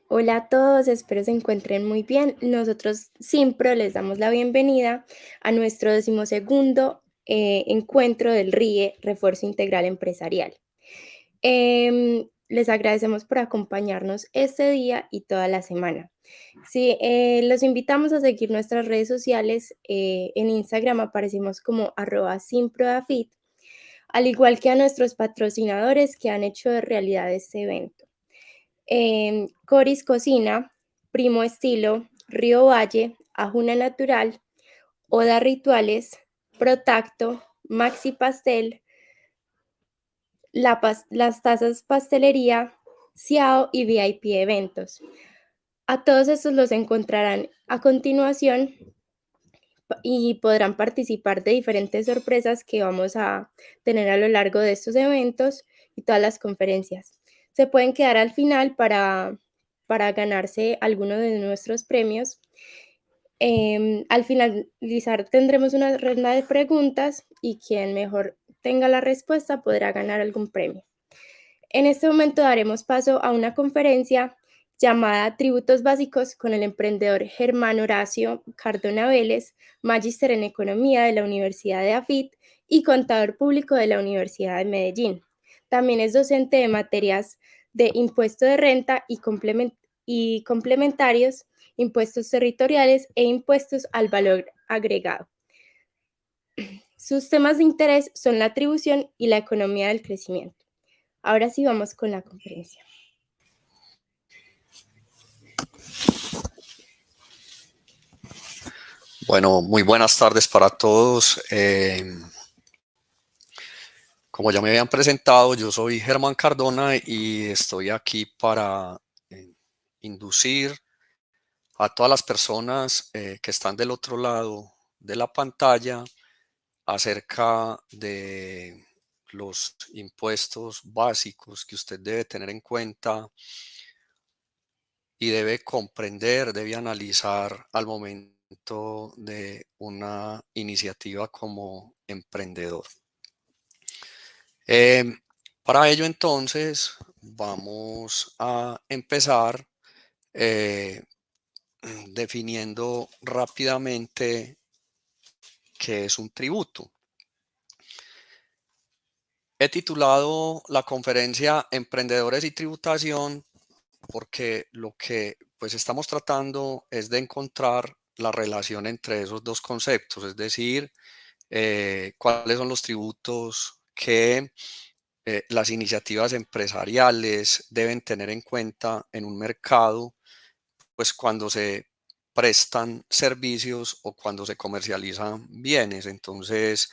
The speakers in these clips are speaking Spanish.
Hola a todos, espero se encuentren muy bien. Nosotros, Simpro, les damos la bienvenida a nuestro decimosegundo encuentro del RIE, Refuerzo Integral Empresarial. Les agradecemos por acompañarnos este día y toda la semana. Sí, los invitamos a seguir nuestras redes sociales. En Instagram aparecemos como @SimproDafit, al igual que a nuestros patrocinadores que han hecho de realidad este evento. Coris Cocina, Primo Estilo, Río Valle, Ajuna Natural, Oda Rituales, Protacto, Maxi Pastel, las Tazas Pastelería, Ciao y VIP Eventos. A todos estos los encontrarán a continuación y podrán participar de diferentes sorpresas que vamos a tener a lo largo de estos eventos y todas las conferencias. Se pueden quedar al final para ganarse alguno de nuestros premios. Al finalizar tendremos una ronda de preguntas y quien mejor tenga la respuesta podrá ganar algún premio. En este momento daremos paso a una conferencia llamada Tributos Básicos con el emprendedor Germán Horacio Cardona Vélez, magíster en Economía de la Universidad de AFIT y contador público de la Universidad de Medellín. También es docente de materias de impuesto de renta y complementarios, impuestos territoriales e impuestos al valor agregado. Sus temas de interés son la atribución y la economía del crecimiento. Ahora sí vamos con la conferencia. Bueno, muy buenas tardes para todos. Como ya me habían presentado, yo soy Germán Cardona y estoy aquí para inducir a todas las personas que están del otro lado de la pantalla acerca de los impuestos básicos que usted debe tener en cuenta y debe comprender, debe analizar al momento de una iniciativa como emprendedor. Para ello entonces vamos a empezar eh, definiendo rápidamente qué es un tributo. He titulado la conferencia Emprendedores y Tributación porque lo que pues estamos tratando es de encontrar la relación entre esos dos conceptos, es decir, cuáles son los tributos que las iniciativas empresariales deben tener en cuenta en un mercado, pues cuando se prestan servicios o cuando se comercializan bienes. Entonces,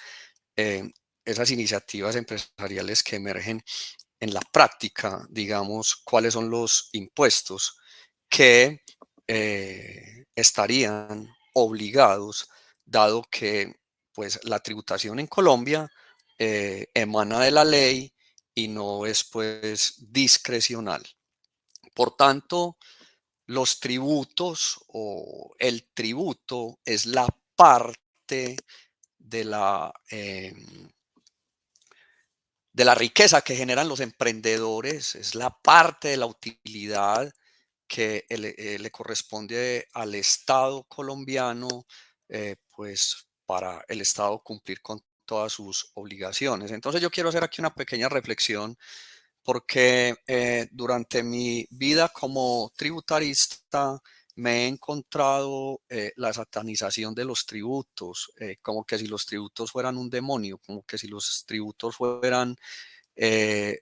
eh, esas iniciativas empresariales que emergen en la práctica, digamos, cuáles son los impuestos que estarían obligados, dado que pues la tributación en Colombia emana de la ley y no es pues discrecional. Por tanto, los tributos o el tributo es la parte de la riqueza que generan los emprendedores, es la parte de la utilidad que le corresponde al Estado colombiano, pues para el Estado cumplir con todas sus obligaciones. Entonces yo quiero hacer aquí una pequeña reflexión porque durante mi vida como tributarista me he encontrado la satanización de los tributos, como que si los tributos fueran un demonio, como que si los tributos fueran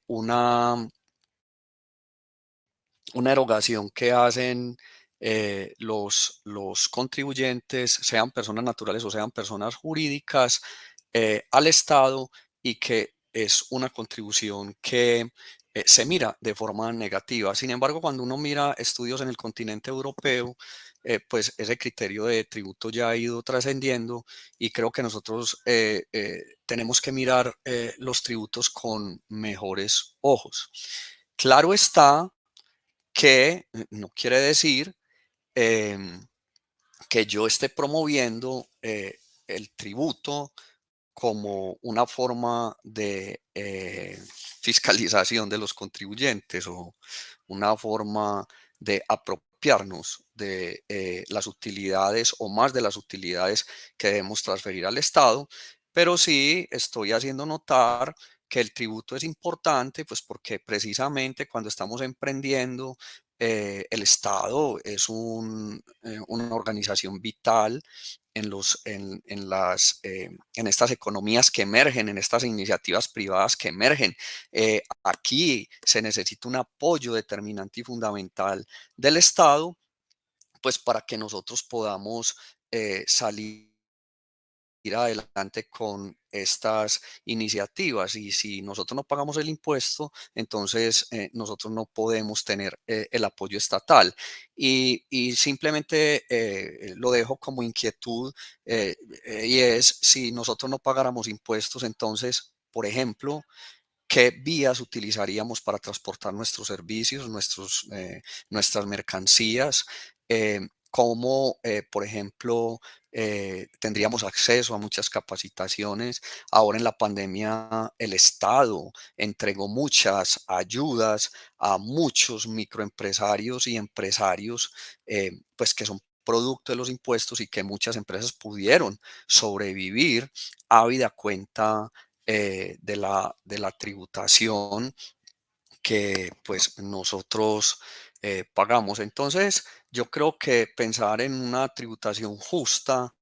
una erogación que hacen los contribuyentes, sean personas naturales o sean personas jurídicas, al Estado, y que es una contribución que se mira de forma negativa. Sin embargo, cuando uno mira estudios en el continente europeo, pues ese criterio de tributo ya ha ido trascendiendo y creo que nosotros tenemos que mirar los tributos con mejores ojos. Claro está que no quiere decir que yo esté promoviendo el tributo como una forma de fiscalización de los contribuyentes o una forma de apropiarnos de las utilidades o más de las utilidades que debemos transferir al Estado, pero sí estoy haciendo notar que el tributo es importante, pues porque precisamente cuando estamos emprendiendo, el Estado es una organización vital en estas economías que emergen, en estas iniciativas privadas que emergen. Aquí se necesita un apoyo determinante y fundamental del Estado, pues para que nosotros podamos salir adelante con estas iniciativas. Y si nosotros no pagamos el impuesto, entonces nosotros no podemos tener el apoyo estatal. Y simplemente lo dejo como inquietud, y es, si nosotros no pagáramos impuestos, entonces, por ejemplo, ¿qué vías utilizaríamos para transportar nuestros servicios, nuestras mercancías? ¿Cómo, por ejemplo, tendríamos acceso a muchas capacitaciones? Ahora en la pandemia el Estado entregó muchas ayudas a muchos microempresarios y empresarios, pues que son producto de los impuestos, y que muchas empresas pudieron sobrevivir habida cuenta de la tributación que pues nosotros pagamos. Entonces, yo creo que pensar en una tributación justa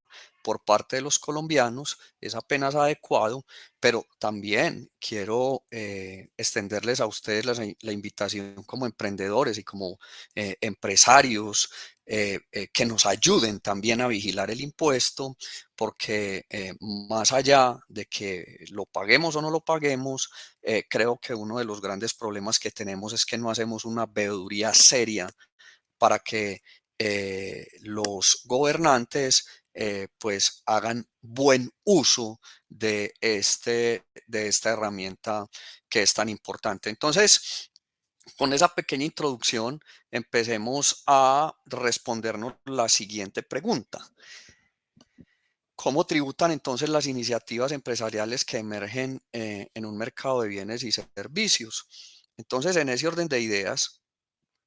por parte de los colombianos es apenas adecuado, pero también quiero extenderles a ustedes la invitación como emprendedores y como empresarios, que nos ayuden también a vigilar el impuesto, porque más allá de que lo paguemos o no lo paguemos, creo que uno de los grandes problemas que tenemos es que no hacemos una veeduría seria para que los gobernantes pues hagan buen uso de esta herramienta que es tan importante. Entonces, con esa pequeña introducción, empecemos a respondernos la siguiente pregunta. ¿Cómo tributan entonces las iniciativas empresariales que emergen en un mercado de bienes y servicios? Entonces, en ese orden de ideas,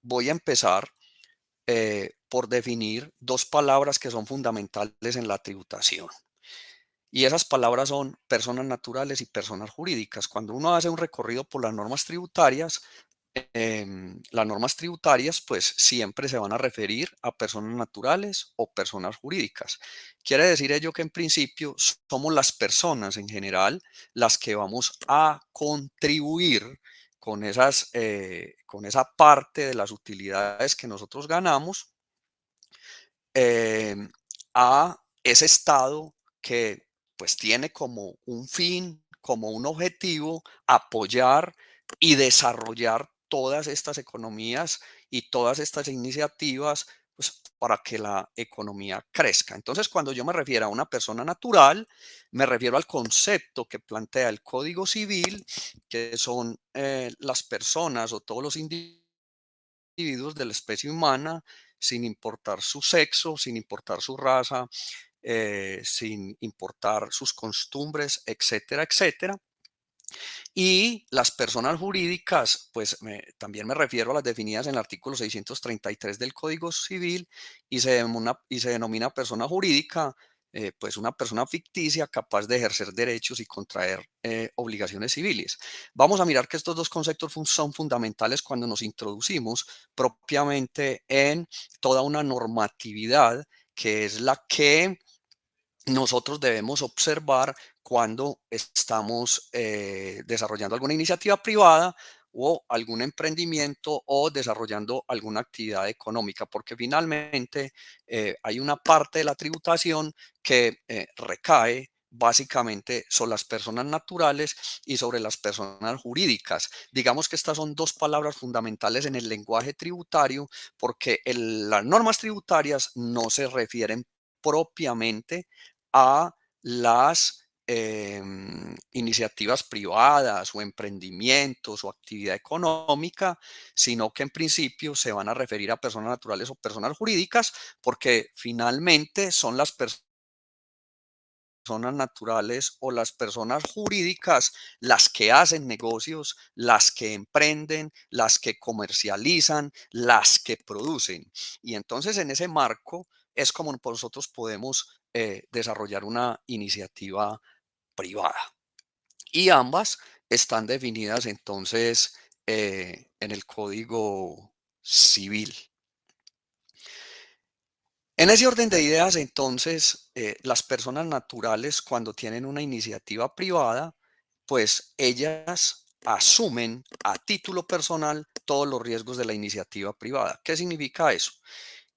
voy a empezar por definir dos palabras que son fundamentales en la tributación. Y esas palabras son personas naturales y personas jurídicas. Cuando uno hace un recorrido por las normas tributarias, pues siempre se van a referir a personas naturales o personas jurídicas. Quiere decir ello que en principio somos las personas en general las que vamos a contribuir con esa parte de las utilidades que nosotros ganamos, em, a ese estado que pues tiene como un fin, como un objetivo, apoyar y desarrollar todas estas economías y todas estas iniciativas, pues, para que la economía crezca. Entonces, cuando yo me refiero a una persona natural, me refiero al concepto que plantea el Código Civil, que son las personas o todos los individuos de la especie humana, sin importar su sexo, sin importar su raza, sin importar sus costumbres, etcétera, etcétera. Y las personas jurídicas, pues también me refiero a las definidas en el artículo 633 del Código Civil, y se denomina persona jurídica, pues una persona ficticia capaz de ejercer derechos y contraer obligaciones civiles. Vamos a mirar que estos dos conceptos son fundamentales cuando nos introducimos propiamente en toda una normatividad que es la que nosotros debemos observar cuando estamos desarrollando alguna iniciativa privada o algún emprendimiento o desarrollando alguna actividad económica, porque finalmente hay una parte de la tributación que recae básicamente sobre las personas naturales y sobre las personas jurídicas. Digamos que estas son dos palabras fundamentales en el lenguaje tributario, porque las normas tributarias no se refieren propiamente a las iniciativas privadas o emprendimientos o actividad económica, sino que en principio se van a referir a personas naturales o personas jurídicas, porque finalmente son las personas personas naturales o las personas jurídicas las que hacen negocios, las que emprenden, las que comercializan, las que producen. Y entonces en ese marco es como nosotros podemos desarrollar una iniciativa privada. Y ambas están definidas entonces en el Código Civil. En ese orden de ideas, entonces, las personas naturales, cuando tienen una iniciativa privada, pues ellas asumen a título personal todos los riesgos de la iniciativa privada. ¿Qué significa eso?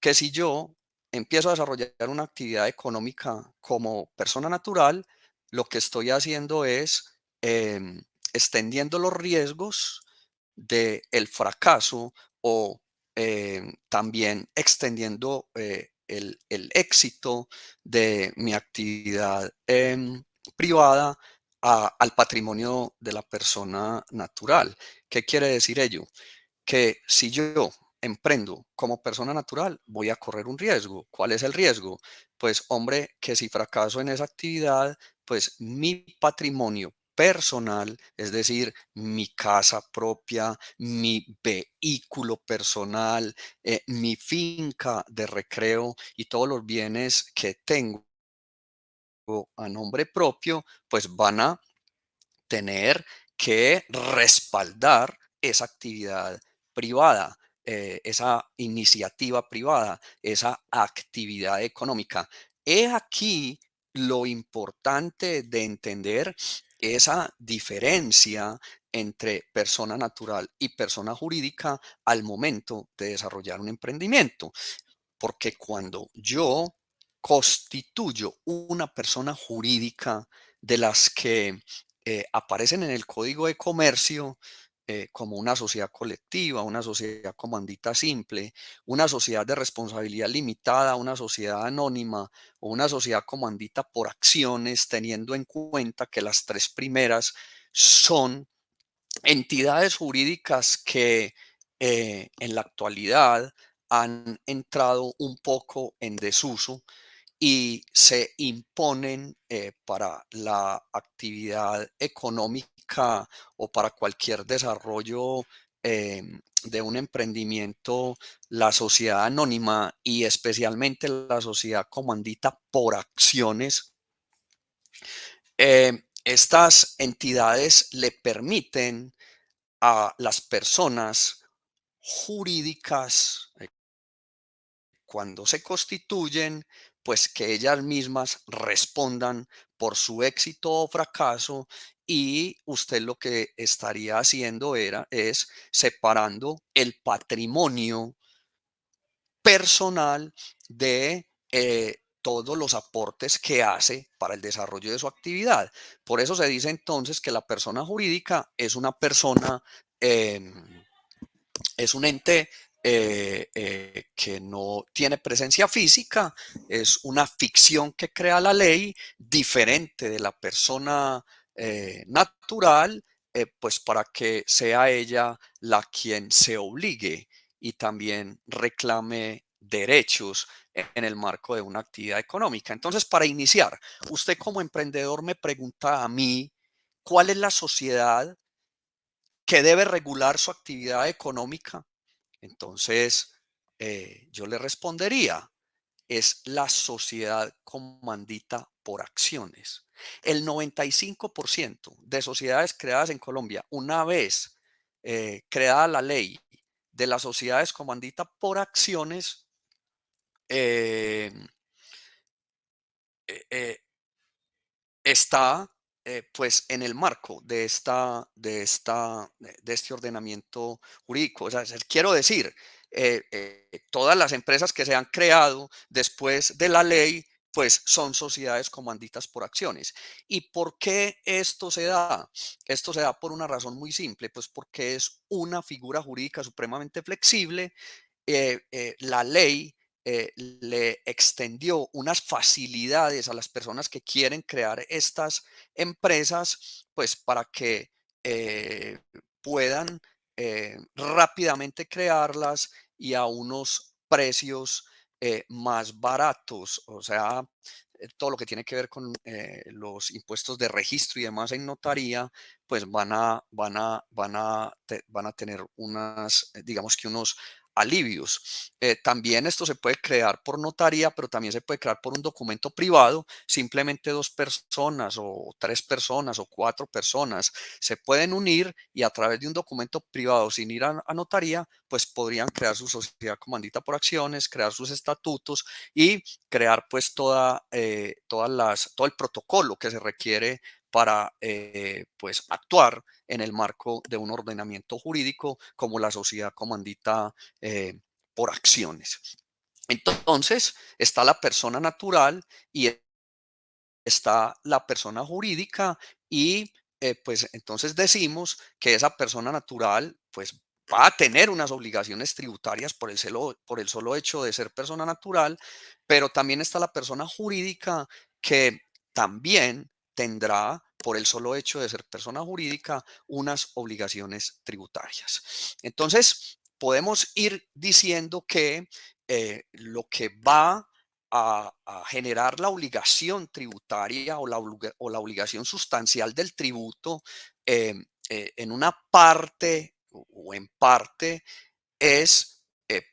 Que si yo empiezo a desarrollar una actividad económica como persona natural, lo que estoy haciendo es extendiendo los riesgos del fracaso o también extendiendo el éxito de mi actividad privada al patrimonio de la persona natural. ¿Qué quiere decir ello? Que si yo emprendo como persona natural, voy a correr un riesgo. ¿Cuál es el riesgo? Pues hombre, que si fracaso en esa actividad, pues mi patrimonio personal, es decir, mi casa propia, mi vehículo personal, mi finca de recreo y todos los bienes que tengo a nombre propio, pues van a tener que respaldar esa actividad privada, esa iniciativa privada, esa actividad económica. He aquí lo importante de entender esa diferencia entre persona natural y persona jurídica al momento de desarrollar un emprendimiento. Porque cuando yo constituyo una persona jurídica de las que aparecen en el Código de Comercio, como una sociedad colectiva, una sociedad comandita simple, una sociedad de responsabilidad limitada, una sociedad anónima o una sociedad comandita por acciones, teniendo en cuenta que las tres primeras son entidades jurídicas que en la actualidad han entrado un poco en desuso y se imponen para la actividad económica o para cualquier desarrollo de un emprendimiento, la sociedad anónima y especialmente la sociedad comandita por acciones. Estas entidades le permiten a las personas jurídicas, cuando se constituyen, pues que ellas mismas respondan por su éxito o fracaso, y usted lo que estaría haciendo es separando el patrimonio personal de todos los aportes que hace para el desarrollo de su actividad. Por eso se dice entonces que la persona jurídica es una persona, es un ente que no tiene presencia física, es una ficción que crea la ley, diferente de la persona natural, pues para que sea ella la quien se obligue y también reclame derechos en el marco de una actividad económica. Entonces, para iniciar, usted como emprendedor me pregunta a mí, ¿cuál es la sociedad que debe regular su actividad económica? Entonces, yo le respondería, es la sociedad comandita por acciones. El 95% de sociedades creadas en Colombia, una vez creada la ley de las sociedades comandita por acciones, eh, eh, eh, está pues en el marco de este ordenamiento jurídico. O sea, quiero decir, todas las empresas que se han creado después de la ley, pues son sociedades comanditas por acciones. ¿Y por qué esto se da? Esto se da por una razón muy simple, pues porque es una figura jurídica supremamente flexible. La ley le extendió unas facilidades a las personas que quieren crear estas empresas, pues para que eh, puedan rápidamente crearlas y a unos precios más baratos. O sea, todo lo que tiene que ver con los impuestos de registro y demás en notaría, pues van a tener unas, digamos que unos alivios. También esto se puede crear por notaría, pero también se puede crear por un documento privado. Simplemente dos personas o tres personas o cuatro personas se pueden unir y a través de un documento privado sin ir a notaría, pues podrían crear su sociedad comandita por acciones, crear sus estatutos y crear pues todo el protocolo que se requiere para pues actuar en el marco de un ordenamiento jurídico como la sociedad comandita por acciones. Entonces, está la persona natural y está la persona jurídica y pues entonces decimos que esa persona natural pues va a tener unas obligaciones tributarias por el solo hecho de ser persona natural, pero también está la persona jurídica que también tendrá por el solo hecho de ser persona jurídica unas obligaciones tributarias. Entonces, podemos ir diciendo que lo que va a generar la obligación tributaria o la obligación sustancial del tributo en una parte o en parte es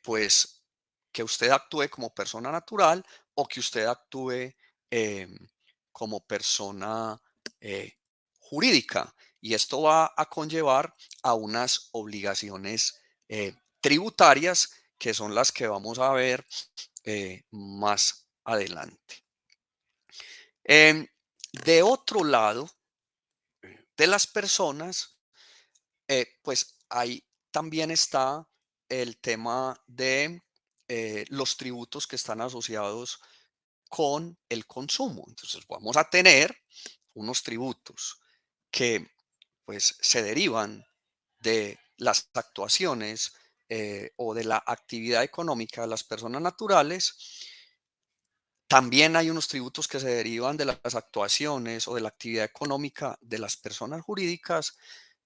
pues que usted actúe como persona natural o que usted actúe eh, como persona eh, jurídica. Y esto va a conllevar a unas obligaciones tributarias que son las que vamos a ver más adelante. Em, de otro lado, de las personas, pues ahí también está el tema de los tributos que están asociados con el consumo. Entonces vamos a tener unos tributos que pues se derivan de las actuaciones o de la actividad económica de las personas naturales. También hay unos tributos que se derivan de las actuaciones o de la actividad económica de las personas jurídicas,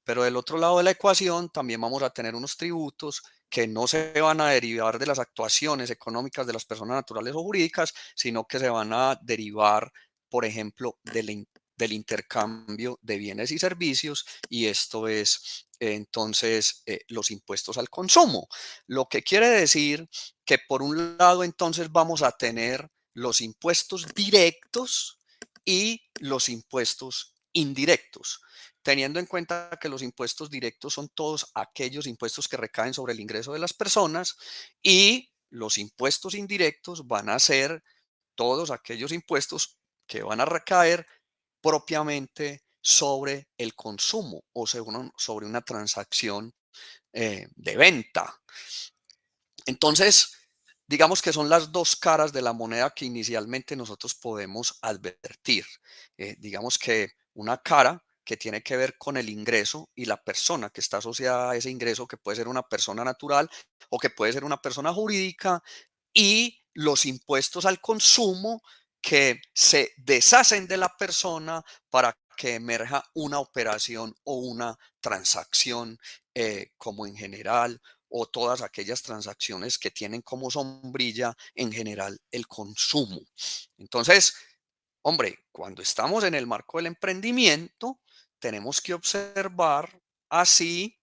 pero del otro lado de la ecuación también vamos a tener unos tributos que no se van a derivar de las actuaciones económicas de las personas naturales o jurídicas, sino que se van a derivar, por ejemplo, del intercambio de bienes y servicios, y esto es entonces los impuestos al consumo. Lo que quiere decir que por un lado entonces vamos a tener los impuestos directos y los impuestos indirectos, teniendo en cuenta que los impuestos directos son todos aquellos impuestos que recaen sobre el ingreso de las personas y los impuestos indirectos van a ser todos aquellos impuestos que van a recaer propiamente sobre el consumo o sobre una transacción de venta. Entonces, digamos que son las dos caras de la moneda que inicialmente nosotros podemos advertir. Digamos que una cara que tiene que ver con el ingreso y la persona que está asociada a ese ingreso, que puede ser una persona natural o que puede ser una persona jurídica, y los impuestos al consumo que se deshacen de la persona para que emerja una operación o una transacción, como en general, o todas aquellas transacciones que tienen como sombrilla en general el consumo. Entonces, hombre, cuando estamos en el marco del emprendimiento, tenemos que observar así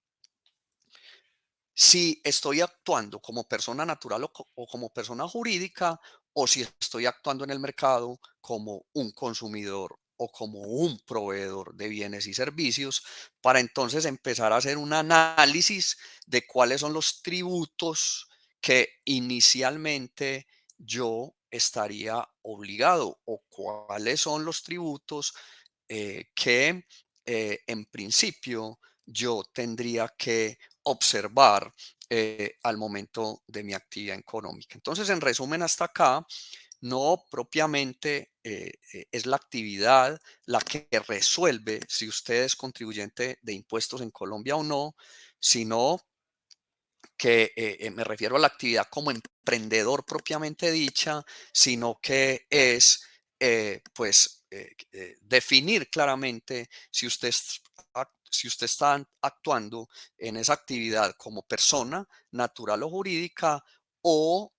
si estoy actuando como persona natural o como persona jurídica, o si estoy actuando en el mercado como un consumidor o como un proveedor de bienes y servicios, para entonces empezar a hacer un análisis de cuáles son los tributos que inicialmente yo estaría obligado o cuáles son los tributos que en principio yo tendría que observar al momento de mi actividad económica. Entonces, en resumen, hasta acá, no propiamente es la actividad la que resuelve si usted es contribuyente de impuestos en Colombia o no, sino que me refiero a la actividad como emprendedor propiamente dicha, sino que es definir claramente si usted está actuando en esa actividad como persona natural o jurídica, o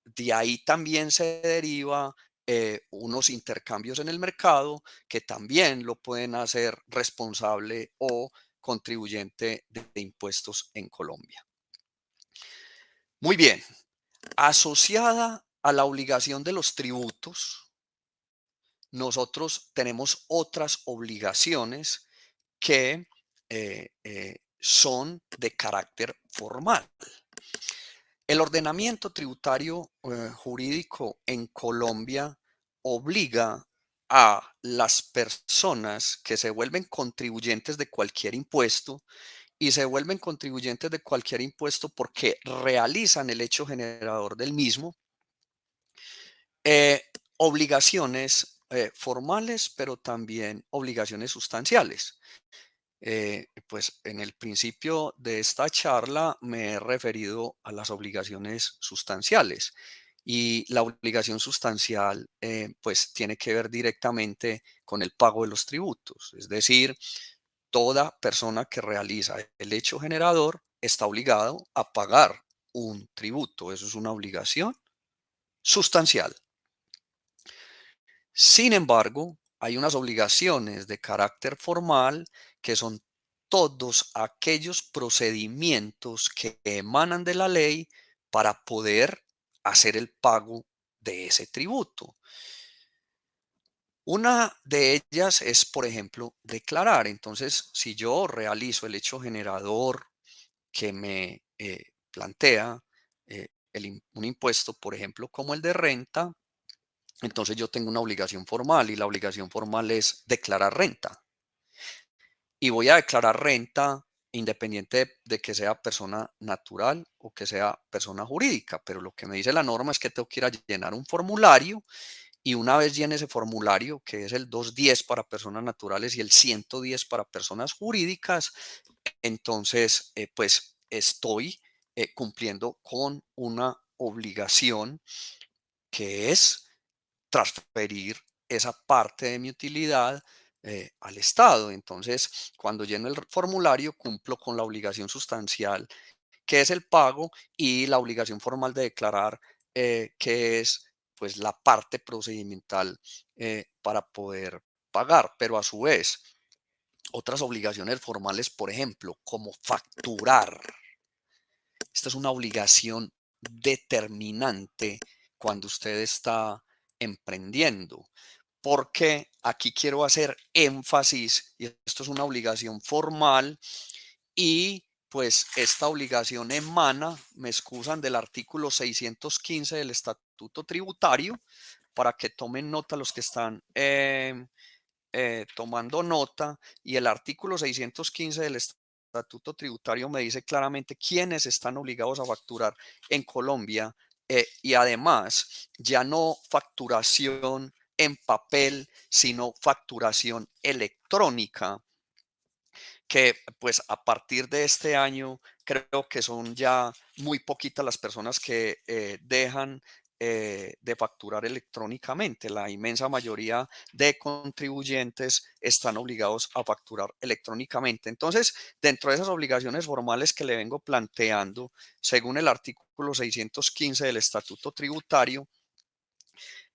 de ahí también se deriva unos intercambios en el mercado que también lo pueden hacer responsable o contribuyente de impuestos en Colombia. Muy bien, asociada a la obligación de los tributos, nosotros tenemos otras obligaciones que son de carácter formal. El ordenamiento tributario jurídico en Colombia obliga a las personas que se vuelven contribuyentes de cualquier impuesto y se vuelven contribuyentes de cualquier impuesto porque realizan el hecho generador del mismo, eh, obligaciones formales, pero también obligaciones sustanciales. Pues en el principio de esta charla me he referido a las obligaciones sustanciales y la obligación sustancial pues tiene que ver directamente con el pago de los tributos, es decir, toda persona que realiza el hecho generador está obligado a pagar un tributo, eso es una obligación sustancial. Sin embargo, hay unas obligaciones de carácter formal que son todos aquellos procedimientos que emanan de la ley para poder hacer el pago de ese tributo. Una de ellas es, por ejemplo, declarar. Entonces, si yo realizo el hecho generador que me plantea un impuesto, por ejemplo, como el de renta, entonces yo tengo una obligación formal y la obligación formal es declarar renta. Y voy a declarar renta independiente de que sea persona natural o que sea persona jurídica. Pero lo que me dice la norma es que tengo que ir a llenar un formulario y una vez llene ese formulario, que es el 210 para personas naturales y el 110 para personas jurídicas, entonces pues estoy cumpliendo con una obligación que es transferir esa parte de mi utilidad al Estado. Entonces, cuando lleno el formulario, cumplo con la obligación sustancial, que es el pago, y la obligación formal de declarar, que es pues la parte procedimental para poder pagar. Pero a su vez, otras obligaciones formales, por ejemplo, como facturar. Esta es una obligación determinante cuando usted está emprendiendo, porque aquí quiero hacer énfasis, y esto es una obligación formal, y pues esta obligación emana, me excusan, del artículo 615 del Estatuto Tributario, para que tomen nota los que están tomando nota, y el artículo 615 del Estatuto Tributario me dice claramente quiénes están obligados a facturar en Colombia, y además ya no facturación en papel, sino facturación electrónica, que pues a partir de este año creo que son ya muy poquitas las personas que dejan de facturar electrónicamente. La inmensa mayoría de contribuyentes están obligados a facturar electrónicamente. Entonces, dentro de esas obligaciones formales que le vengo planteando, según el artículo 615 del Estatuto Tributario,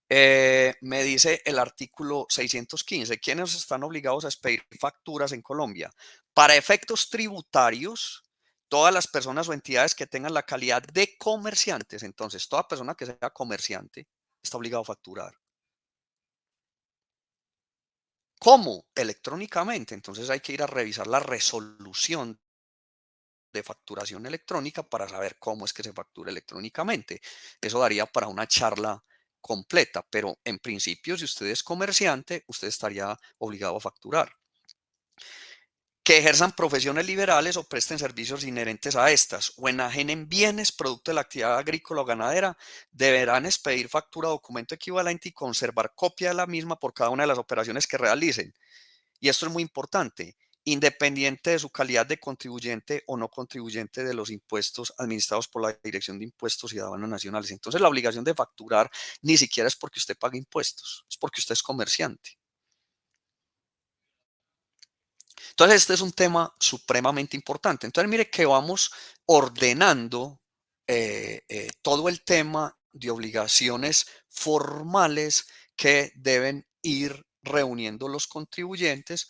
me dice el artículo 615, ¿quiénes están obligados a expedir facturas en Colombia? Para efectos tributarios, todas las personas o entidades que tengan la calidad de comerciantes. Entonces, toda persona que sea comerciante está obligado a facturar. ¿Cómo? Electrónicamente. Entonces hay que ir a revisar la resolución de facturación electrónica para saber cómo es que se factura electrónicamente. Eso daría para una charla completa, pero en principio, si usted es comerciante, usted estaría obligado a facturar. Que ejerzan profesiones liberales o presten servicios inherentes a estas, o enajenen bienes producto de la actividad agrícola o ganadera, deberán expedir factura o documento equivalente y conservar copia de la misma por cada una de las operaciones que realicen. Y esto es muy importante, independiente de su calidad de contribuyente o no contribuyente de los impuestos administrados por la Dirección de Impuestos y Aduanas Nacionales. Entonces, la obligación de facturar ni siquiera es porque usted pague impuestos, es porque usted es comerciante. Entonces, este es un tema supremamente importante. Entonces, mire que vamos ordenando todo el tema de obligaciones formales que deben ir reuniendo los contribuyentes,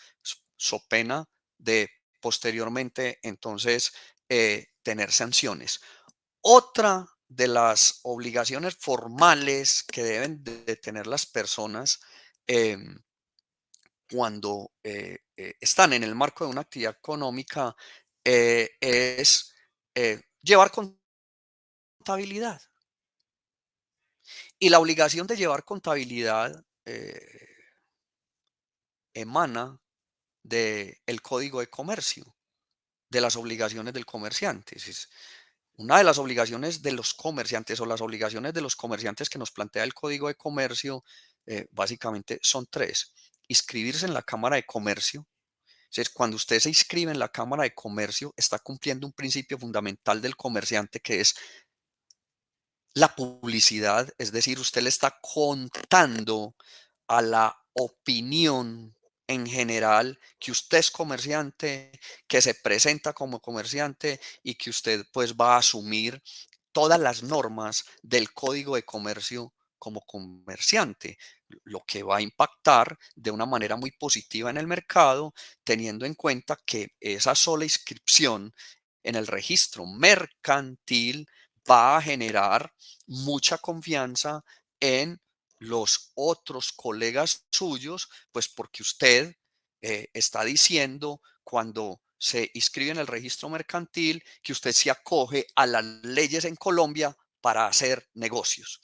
so pena de posteriormente entonces tener sanciones. Otra de las obligaciones formales que deben de tener las personas cuando están en el marco de una actividad económica es llevar contabilidad. Y la obligación de llevar contabilidad emana del Código de Comercio, de las obligaciones del comerciante. Una de las obligaciones de los comerciantes o las obligaciones de los comerciantes que nos plantea el Código de Comercio básicamente son tres. Inscribirse en la Cámara de Comercio. Cuando usted se inscribe en la Cámara de Comercio, está cumpliendo un principio fundamental del comerciante que es la publicidad, es decir, usted le está contando a la opinión en general que usted es comerciante, que se presenta como comerciante y que usted pues va a asumir todas las normas del Código de Comercio como comerciante, lo que va a impactar de una manera muy positiva en el mercado, teniendo en cuenta que esa sola inscripción en el registro mercantil va a generar mucha confianza en los otros colegas suyos, pues porque usted está diciendo cuando se inscribe en el registro mercantil que usted se acoge a las leyes en Colombia para hacer negocios.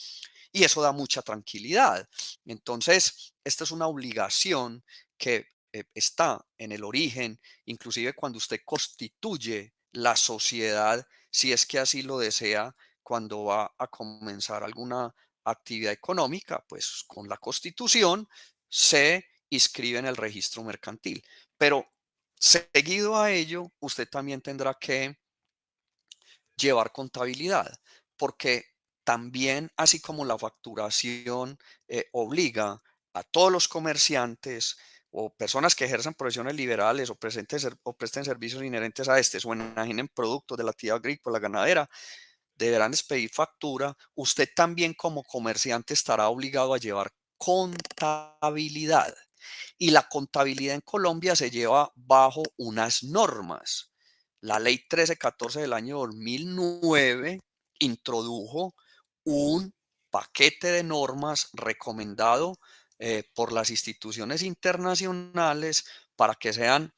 Y eso da mucha tranquilidad. Entonces, esta es una obligación que está en el origen, inclusive cuando usted constituye la sociedad, si es que así lo desea, cuando va a comenzar alguna actividad económica, pues con la constitución se inscribe en el registro mercantil. Pero seguido a ello, usted también tendrá que llevar contabilidad, porque también, así como la facturación obliga a todos los comerciantes o personas que ejerzan profesiones liberales o presten servicios inherentes a este o enajenen productos de la actividad agrícola, ganadera, deberán expedir factura, usted también como comerciante estará obligado a llevar contabilidad. Y la contabilidad en Colombia se lleva bajo unas normas. La ley 1314 del año 2009 introdujo un paquete de normas recomendado por las instituciones internacionales para que sean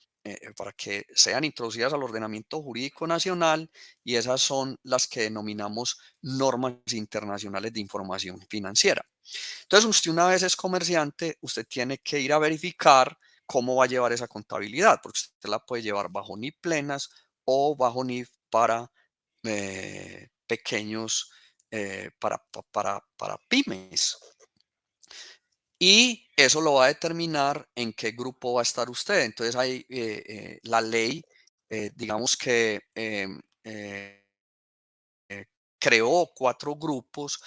introducidas al ordenamiento jurídico nacional, y esas son las que denominamos normas internacionales de información financiera. Entonces, usted una vez es comerciante, usted tiene que ir a verificar cómo va a llevar esa contabilidad, porque usted la puede llevar bajo NIF plenas o bajo NIF para pequeños, para pymes. Y eso lo va a determinar en qué grupo va a estar usted. Entonces, hay la ley, digamos que creó 4 grupos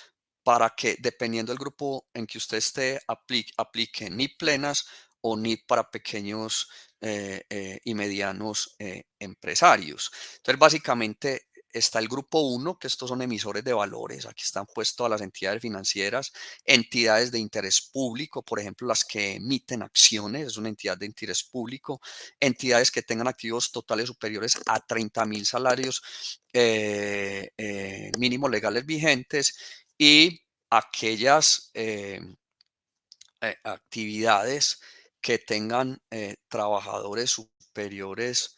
para que, dependiendo del grupo en que usted esté, aplique NIP plenas o NIP para pequeños y medianos empresarios. Entonces, básicamente está el grupo 1, que estos son emisores de valores. Aquí están pues todas las entidades financieras, entidades de interés público, por ejemplo, las que emiten acciones, es una entidad de interés público, entidades que tengan activos totales superiores a 30.000 salarios mínimos legales vigentes, y aquellas actividades que tengan trabajadores superiores,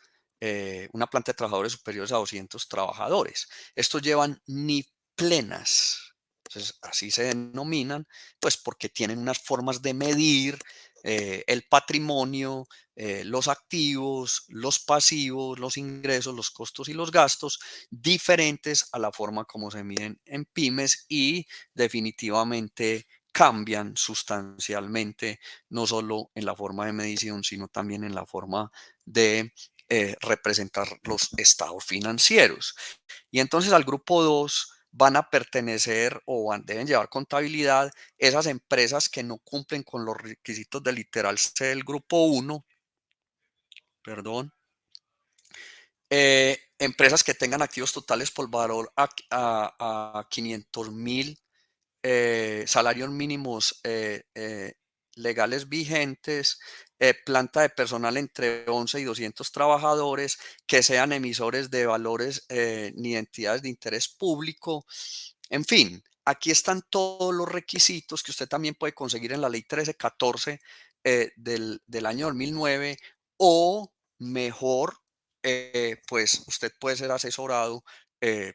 una planta de trabajadores superiores a 200 trabajadores. Estos llevan ni plenas. Entonces, así se denominan, pues porque tienen unas formas de medir el patrimonio, los activos, los pasivos, los ingresos, los costos y los gastos, diferentes a la forma como se miden en pymes, y definitivamente cambian sustancialmente, no solo en la forma de medición, sino también en la forma de representar los estados financieros. Y entonces al grupo 2 van a pertenecer deben llevar contabilidad esas empresas que no cumplen con los requisitos del literal C del grupo 1, perdón, empresas que tengan activos totales por valor a 500.000 salarios mínimos legales vigentes, planta de personal entre 11 y 200 trabajadores, que sean emisores de valores ni entidades de interés público. En fin, aquí están todos los requisitos que usted también puede conseguir en la ley 1314 del año 2009 o mejor, pues usted puede ser asesorado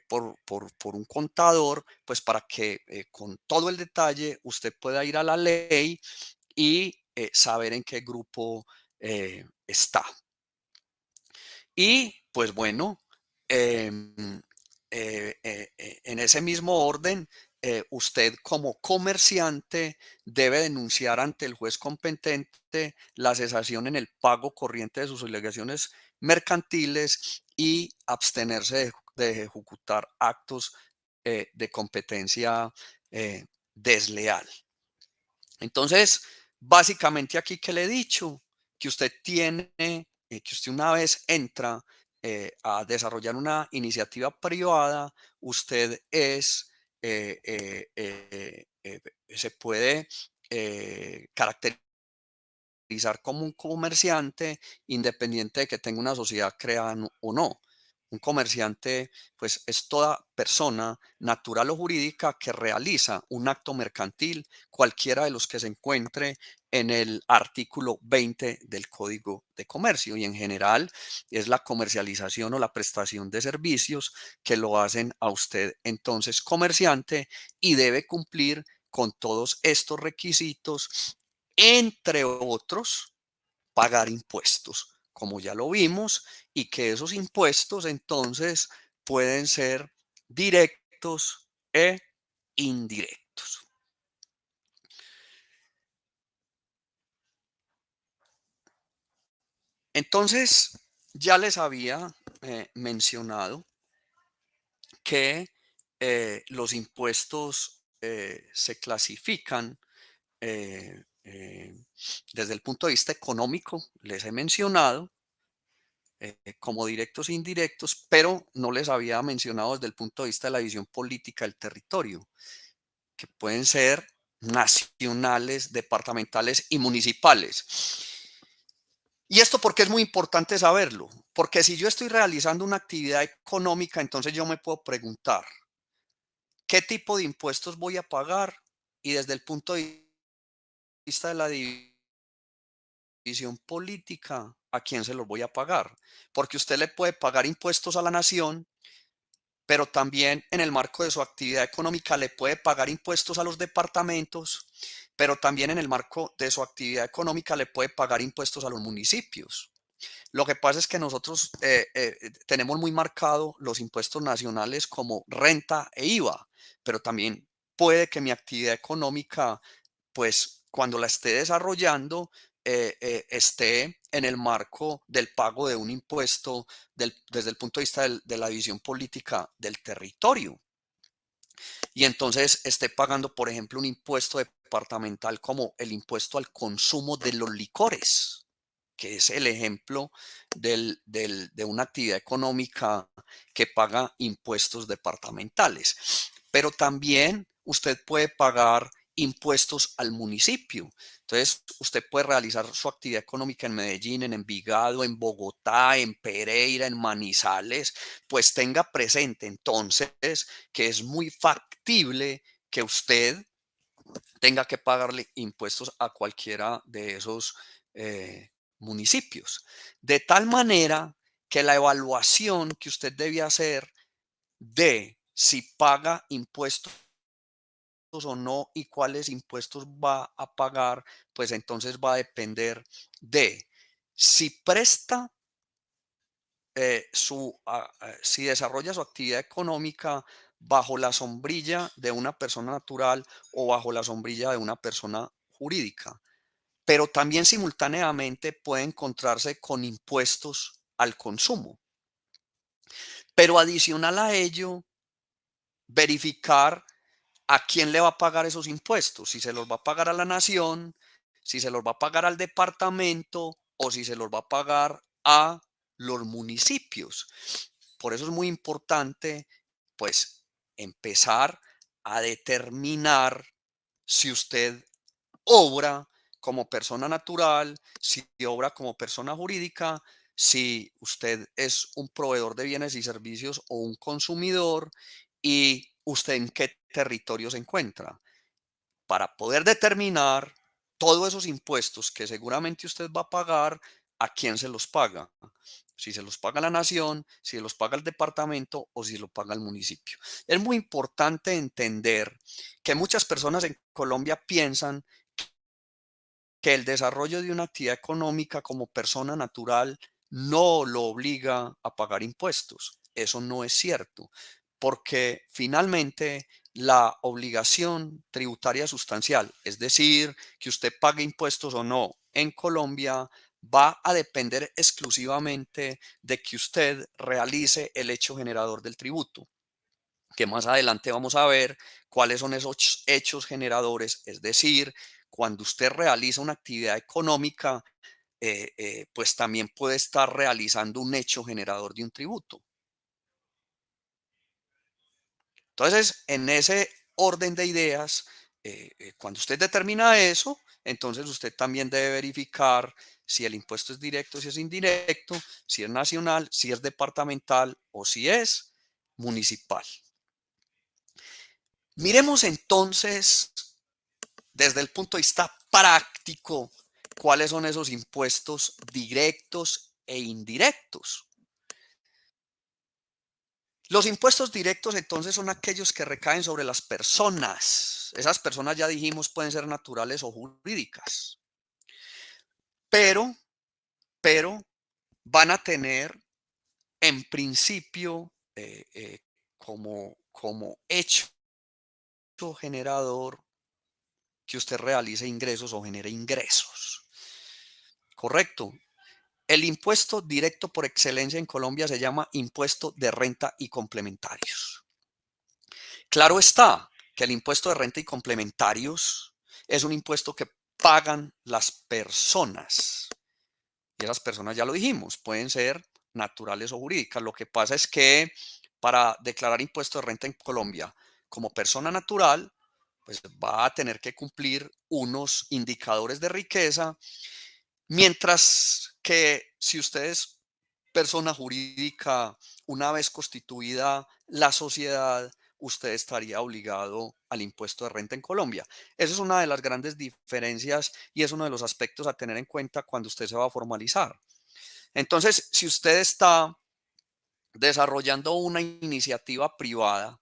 por un contador, pues para que con todo el detalle usted pueda ir a la ley y saber en qué grupo está. Y pues bueno, em, en ese mismo orden, usted como comerciante debe denunciar ante el juez competente la cesación en el pago corriente de sus obligaciones mercantiles y abstenerse de ejecutar actos de competencia desleal. Entonces, básicamente aquí que le he dicho, que usted tiene, que usted una vez entra a desarrollar una iniciativa privada, usted es, se puede caracterizar como un comerciante independiente de que tenga una sociedad creada o no. Un comerciante, pues, es toda persona natural o jurídica que realiza un acto mercantil, cualquiera de los que se encuentre en el artículo 20 del Código de Comercio. Y en general es la comercialización o la prestación de servicios que lo hacen a usted entonces comerciante y debe cumplir con todos estos requisitos, entre otros, pagar impuestos, como ya lo vimos, y que esos impuestos entonces pueden ser directos e indirectos. Entonces, ya les había mencionado que los impuestos se clasifican desde el punto de vista económico, les he mencionado, como directos e indirectos, pero no les había mencionado desde el punto de vista de la visión política del territorio, que pueden ser nacionales, departamentales y municipales. ¿Y esto por qué es muy importante saberlo? Porque si yo estoy realizando una actividad económica, entonces yo me puedo preguntar, ¿qué tipo de impuestos voy a pagar? Y desde el punto de vista de la división política, ¿a quién se los voy a pagar? Porque usted le puede pagar impuestos a la nación, pero también en el marco de su actividad económica le puede pagar impuestos a los departamentos, pero también en el marco de su actividad económica le puede pagar impuestos a los municipios. Lo que pasa es que nosotros tenemos muy marcado los impuestos nacionales como renta e IVA, pero también puede que mi actividad económica, pues cuando la esté desarrollando, esté en el marco del pago de un impuesto desde el punto de vista de la división política del territorio. Y entonces esté pagando, por ejemplo, un impuesto departamental como el impuesto al consumo de los licores, que es el ejemplo de una actividad económica que paga impuestos departamentales. Pero también usted puede pagar impuestos al municipio. Entonces, usted puede realizar su actividad económica en Medellín, en Envigado, en Bogotá, en Pereira, en Manizales, pues tenga presente entonces que es muy factible que usted tenga que pagarle impuestos a cualquiera de esos municipios. De tal manera que la evaluación que usted debe hacer de si paga impuestos o no y cuáles impuestos va a pagar, pues entonces va a depender de si presta si desarrolla su actividad económica bajo la sombrilla de una persona natural o bajo la sombrilla de una persona jurídica, pero también simultáneamente puede encontrarse con impuestos al consumo. Pero adicional a ello, verificar a quién le va a pagar esos impuestos, si se los va a pagar a la nación, si se los va a pagar al departamento o si se los va a pagar a los municipios. Por eso es muy importante, pues, empezar a determinar si usted obra como persona natural, si obra como persona jurídica, si usted es un proveedor de bienes y servicios o un consumidor y usted en qué territorio se encuentra. Para poder determinar todos esos impuestos que seguramente usted va a pagar, a quién se los paga. Si se los paga la nación, si se los paga el departamento o si lo paga el municipio. Es muy importante entender que muchas personas en Colombia piensan que el desarrollo de una actividad económica como persona natural no lo obliga a pagar impuestos. Eso no es cierto, porque finalmente la obligación tributaria sustancial, es decir, que usted pague impuestos o no en Colombia, va a depender exclusivamente de que usted realice el hecho generador del tributo, que más adelante vamos a ver cuáles son esos hechos generadores, es decir, cuando usted realiza una actividad económica, pues también puede estar realizando un hecho generador de un tributo. Entonces, en ese orden de ideas, cuando usted determina eso, entonces usted también debe verificar si el impuesto es directo, si es indirecto, si es nacional, si es departamental o si es municipal. Miremos entonces desde el punto de vista práctico cuáles son esos impuestos directos e indirectos. Los impuestos directos entonces son aquellos que recaen sobre las personas. Esas personas, ya dijimos, pueden ser naturales o jurídicas, pero, pero van a tener en principio como hecho generador que usted realice ingresos o genere ingresos. ¿Correcto? El impuesto directo por excelencia en Colombia se llama impuesto de renta y complementarios. Claro está que el impuesto de renta y complementarios es un impuesto que pagan las personas. Y esas personas, ya lo dijimos, pueden ser naturales o jurídicas. Lo que pasa es que para declarar impuesto de renta en Colombia como persona natural, pues va a tener que cumplir unos indicadores de riqueza. Mientras que si usted es persona jurídica, una vez constituida la sociedad, usted estaría obligado al impuesto de renta en Colombia. Esa es una de las grandes diferencias y es uno de los aspectos a tener en cuenta cuando usted se va a formalizar. Entonces, si usted está desarrollando una iniciativa privada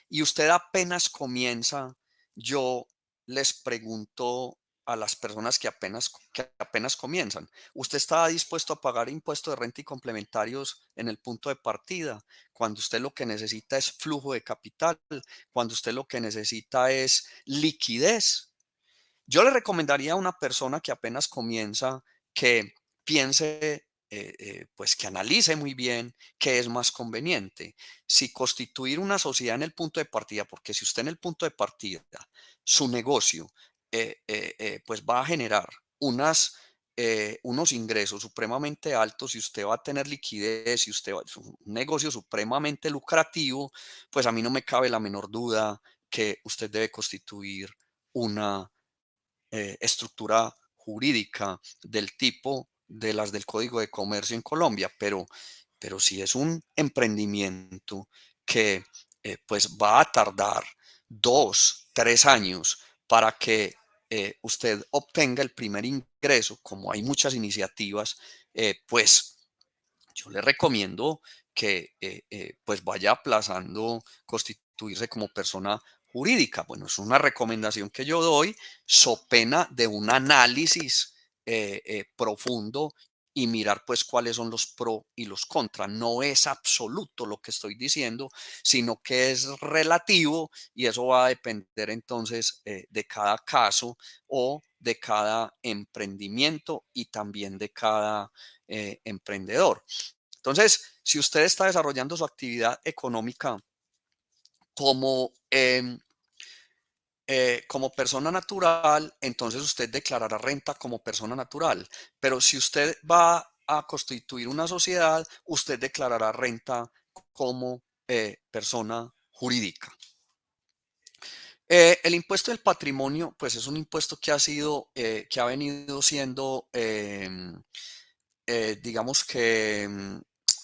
y usted apenas comienza, yo les pregunto a las personas que apenas comienzan, ¿usted está dispuesto a pagar impuestos de renta y complementarios en el punto de partida? Cuando usted lo que necesita es flujo de capital, cuando usted lo que necesita es liquidez. Yo le recomendaría a una persona que apenas comienza que piense, pues que analice muy bien qué es más conveniente. Si constituir una sociedad en el punto de partida, porque si usted en el punto de partida, su negocio, pues va a generar unos ingresos supremamente altos y usted va a tener liquidez y un negocio supremamente lucrativo, pues a mí no me cabe la menor duda que usted debe constituir una estructura jurídica del tipo de las del Código de Comercio en Colombia, pero si es un emprendimiento que pues va a tardar 2, 3 años para que usted obtenga el primer ingreso, como hay muchas iniciativas, pues yo le recomiendo que pues vaya aplazando constituirse como persona jurídica. Bueno, es una recomendación que yo doy, so pena de un análisis profundo y mirar pues cuáles son los pro y los contra. No es absoluto lo que estoy diciendo, sino que es relativo y eso va a depender entonces de cada caso o de cada emprendimiento y también de cada emprendedor. Entonces, si usted está desarrollando su actividad económica como, como persona natural, entonces usted declarará renta como persona natural. Pero si usted va a constituir una sociedad, usted declarará renta como persona jurídica. El impuesto del patrimonio, pues es un impuesto que ha venido siendo, digamos que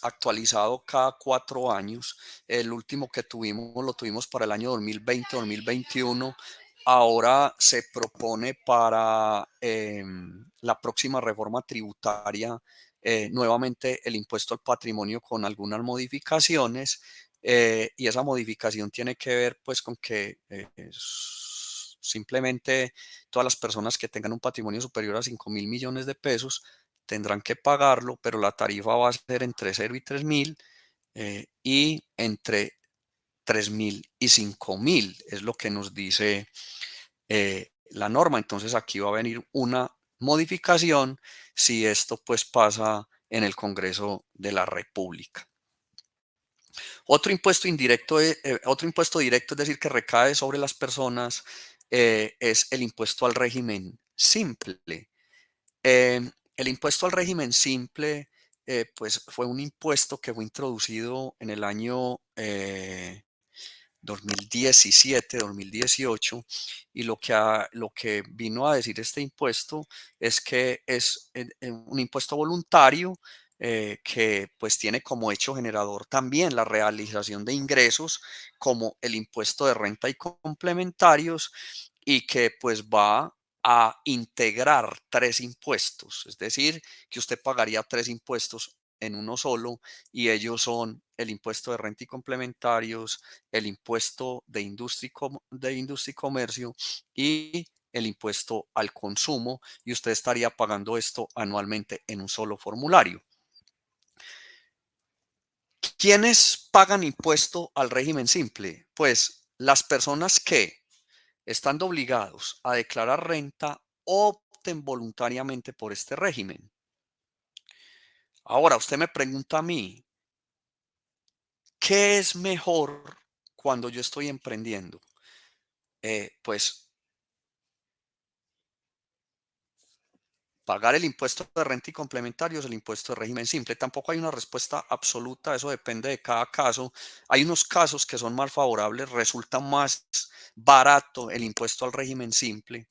actualizado cada 4 años. El último que tuvimos lo tuvimos para el año 2020-2021. Ahora se propone para la próxima reforma tributaria nuevamente el impuesto al patrimonio con algunas modificaciones, y esa modificación tiene que ver pues con que simplemente todas las personas que tengan un patrimonio superior a 5.000 millones de pesos tendrán que pagarlo, pero la tarifa va a ser entre 0 y 3.000, y entre 3.000 y 5.000 es lo que nos dice la norma. Entonces aquí va a venir una modificación si esto pues pasa en el Congreso de la República. Otro impuesto indirecto, otro impuesto directo, es decir, que recae sobre las personas, es el impuesto al régimen simple. El impuesto al régimen simple, pues fue un impuesto que fue introducido en el año 2017, 2018, y lo que vino a decir este impuesto es que es un impuesto voluntario, que pues tiene como hecho generador también la realización de ingresos como el impuesto de renta y complementarios, y que pues va a integrar tres impuestos, es decir, que usted pagaría tres impuestos en uno solo, y ellos son el impuesto de renta y complementarios, el impuesto de industria y comercio y el impuesto al consumo, y usted estaría pagando esto anualmente en un solo formulario. ¿Quiénes pagan impuesto al régimen simple? Pues las personas que, estando obligados a declarar renta, opten voluntariamente por este régimen. Ahora, usted me pregunta a mí, ¿qué es mejor cuando yo estoy emprendiendo? Pues pagar el impuesto de renta y complementarios, el impuesto de régimen simple. Tampoco hay una respuesta absoluta, eso depende de cada caso. Hay unos casos que son más favorables, resulta más barato el impuesto al régimen simple,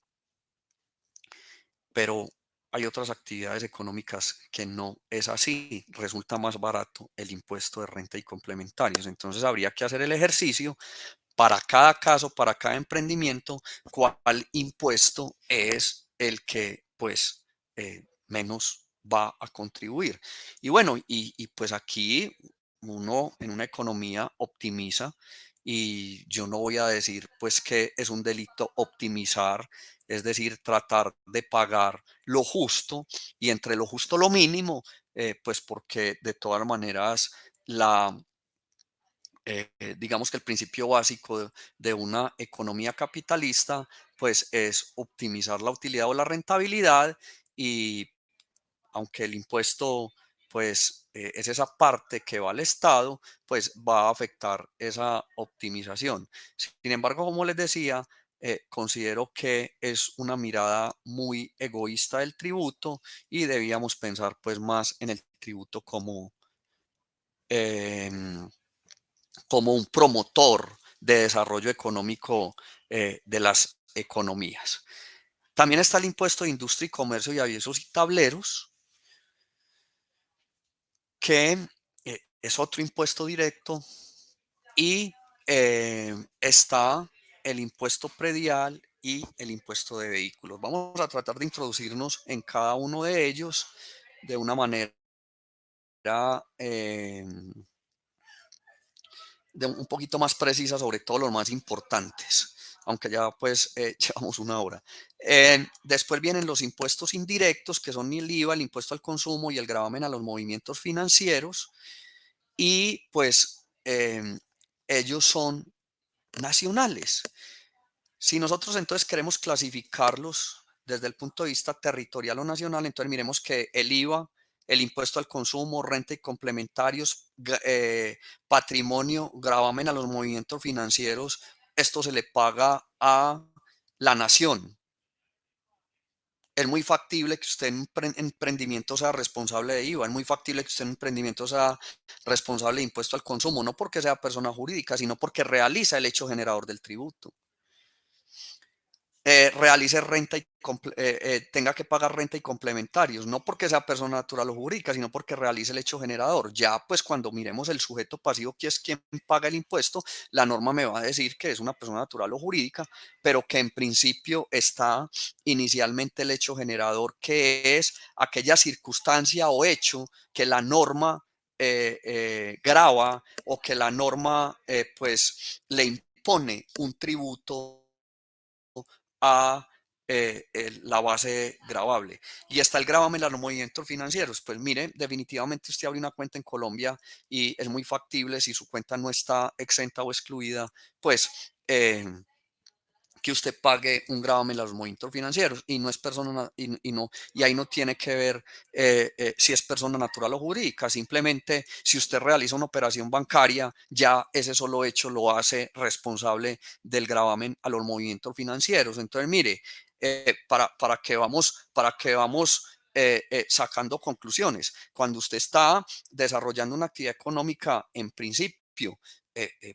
pero hay otras actividades económicas que no es así, resulta más barato el impuesto de renta y complementarios. Entonces habría que hacer el ejercicio para cada caso, para cada emprendimiento, cuál impuesto es el que pues menos va a contribuir. Y bueno, pues aquí uno en una economía optimiza, y yo no voy a decir pues que es un delito optimizar, es decir, tratar de pagar lo justo, y entre lo justo lo mínimo, pues porque de todas maneras la digamos que el principio básico de una economía capitalista, pues es optimizar la utilidad o la rentabilidad, y aunque el impuesto, pues es esa parte que va al Estado, pues va a afectar esa optimización. Sin embargo, como les decía, considero que es una mirada muy egoísta del tributo, y debíamos pensar pues más en el tributo em, como un promotor de desarrollo económico de las economías. También está el impuesto de industria y comercio y avisos y tableros, que es otro impuesto directo, y está el impuesto predial y el impuesto de vehículos. Vamos a tratar de introducirnos en cada uno de ellos de una manera eh, un poquito más precisa sobre todo los más importantes, aunque ya pues llevamos una hora. Después vienen los impuestos indirectos, que son el IVA, el impuesto al consumo y el gravamen a los movimientos financieros, y pues ellos son nacionales. Si nosotros entonces queremos clasificarlos desde el punto de vista territorial o nacional, entonces miremos que el IVA, el impuesto al consumo, renta y complementarios, patrimonio, gravamen a los movimientos financieros, esto se le paga a la nación. Es muy factible que usted en emprendimiento sea responsable de IVA, es muy factible que usted en emprendimiento sea responsable de impuesto al consumo, no porque sea persona jurídica, sino porque realiza el hecho generador del tributo. realice renta y tenga que pagar renta y complementarios, no porque sea persona natural o jurídica, sino porque realice el hecho generador. Ya pues cuando miremos el sujeto pasivo, que es quien paga el impuesto, la norma me va a decir que es una persona natural o jurídica, pero que en principio está inicialmente el hecho generador, que es aquella circunstancia o hecho que la norma grava o que la norma pues le impone un tributo a la base gravable. Y está el gravamen a los movimientos financieros. Pues mire, definitivamente usted abre una cuenta en Colombia y es muy factible, si su cuenta no está exenta o excluida, pues que usted pague un gravamen a los movimientos financieros y no es persona y ahí no tiene que ver si es persona natural o jurídica. Simplemente si usted realiza una operación bancaria, ya ese solo hecho lo hace responsable del gravamen a los movimientos financieros. Entonces mire, para que vamos sacando conclusiones. Cuando usted está desarrollando una actividad económica, en principio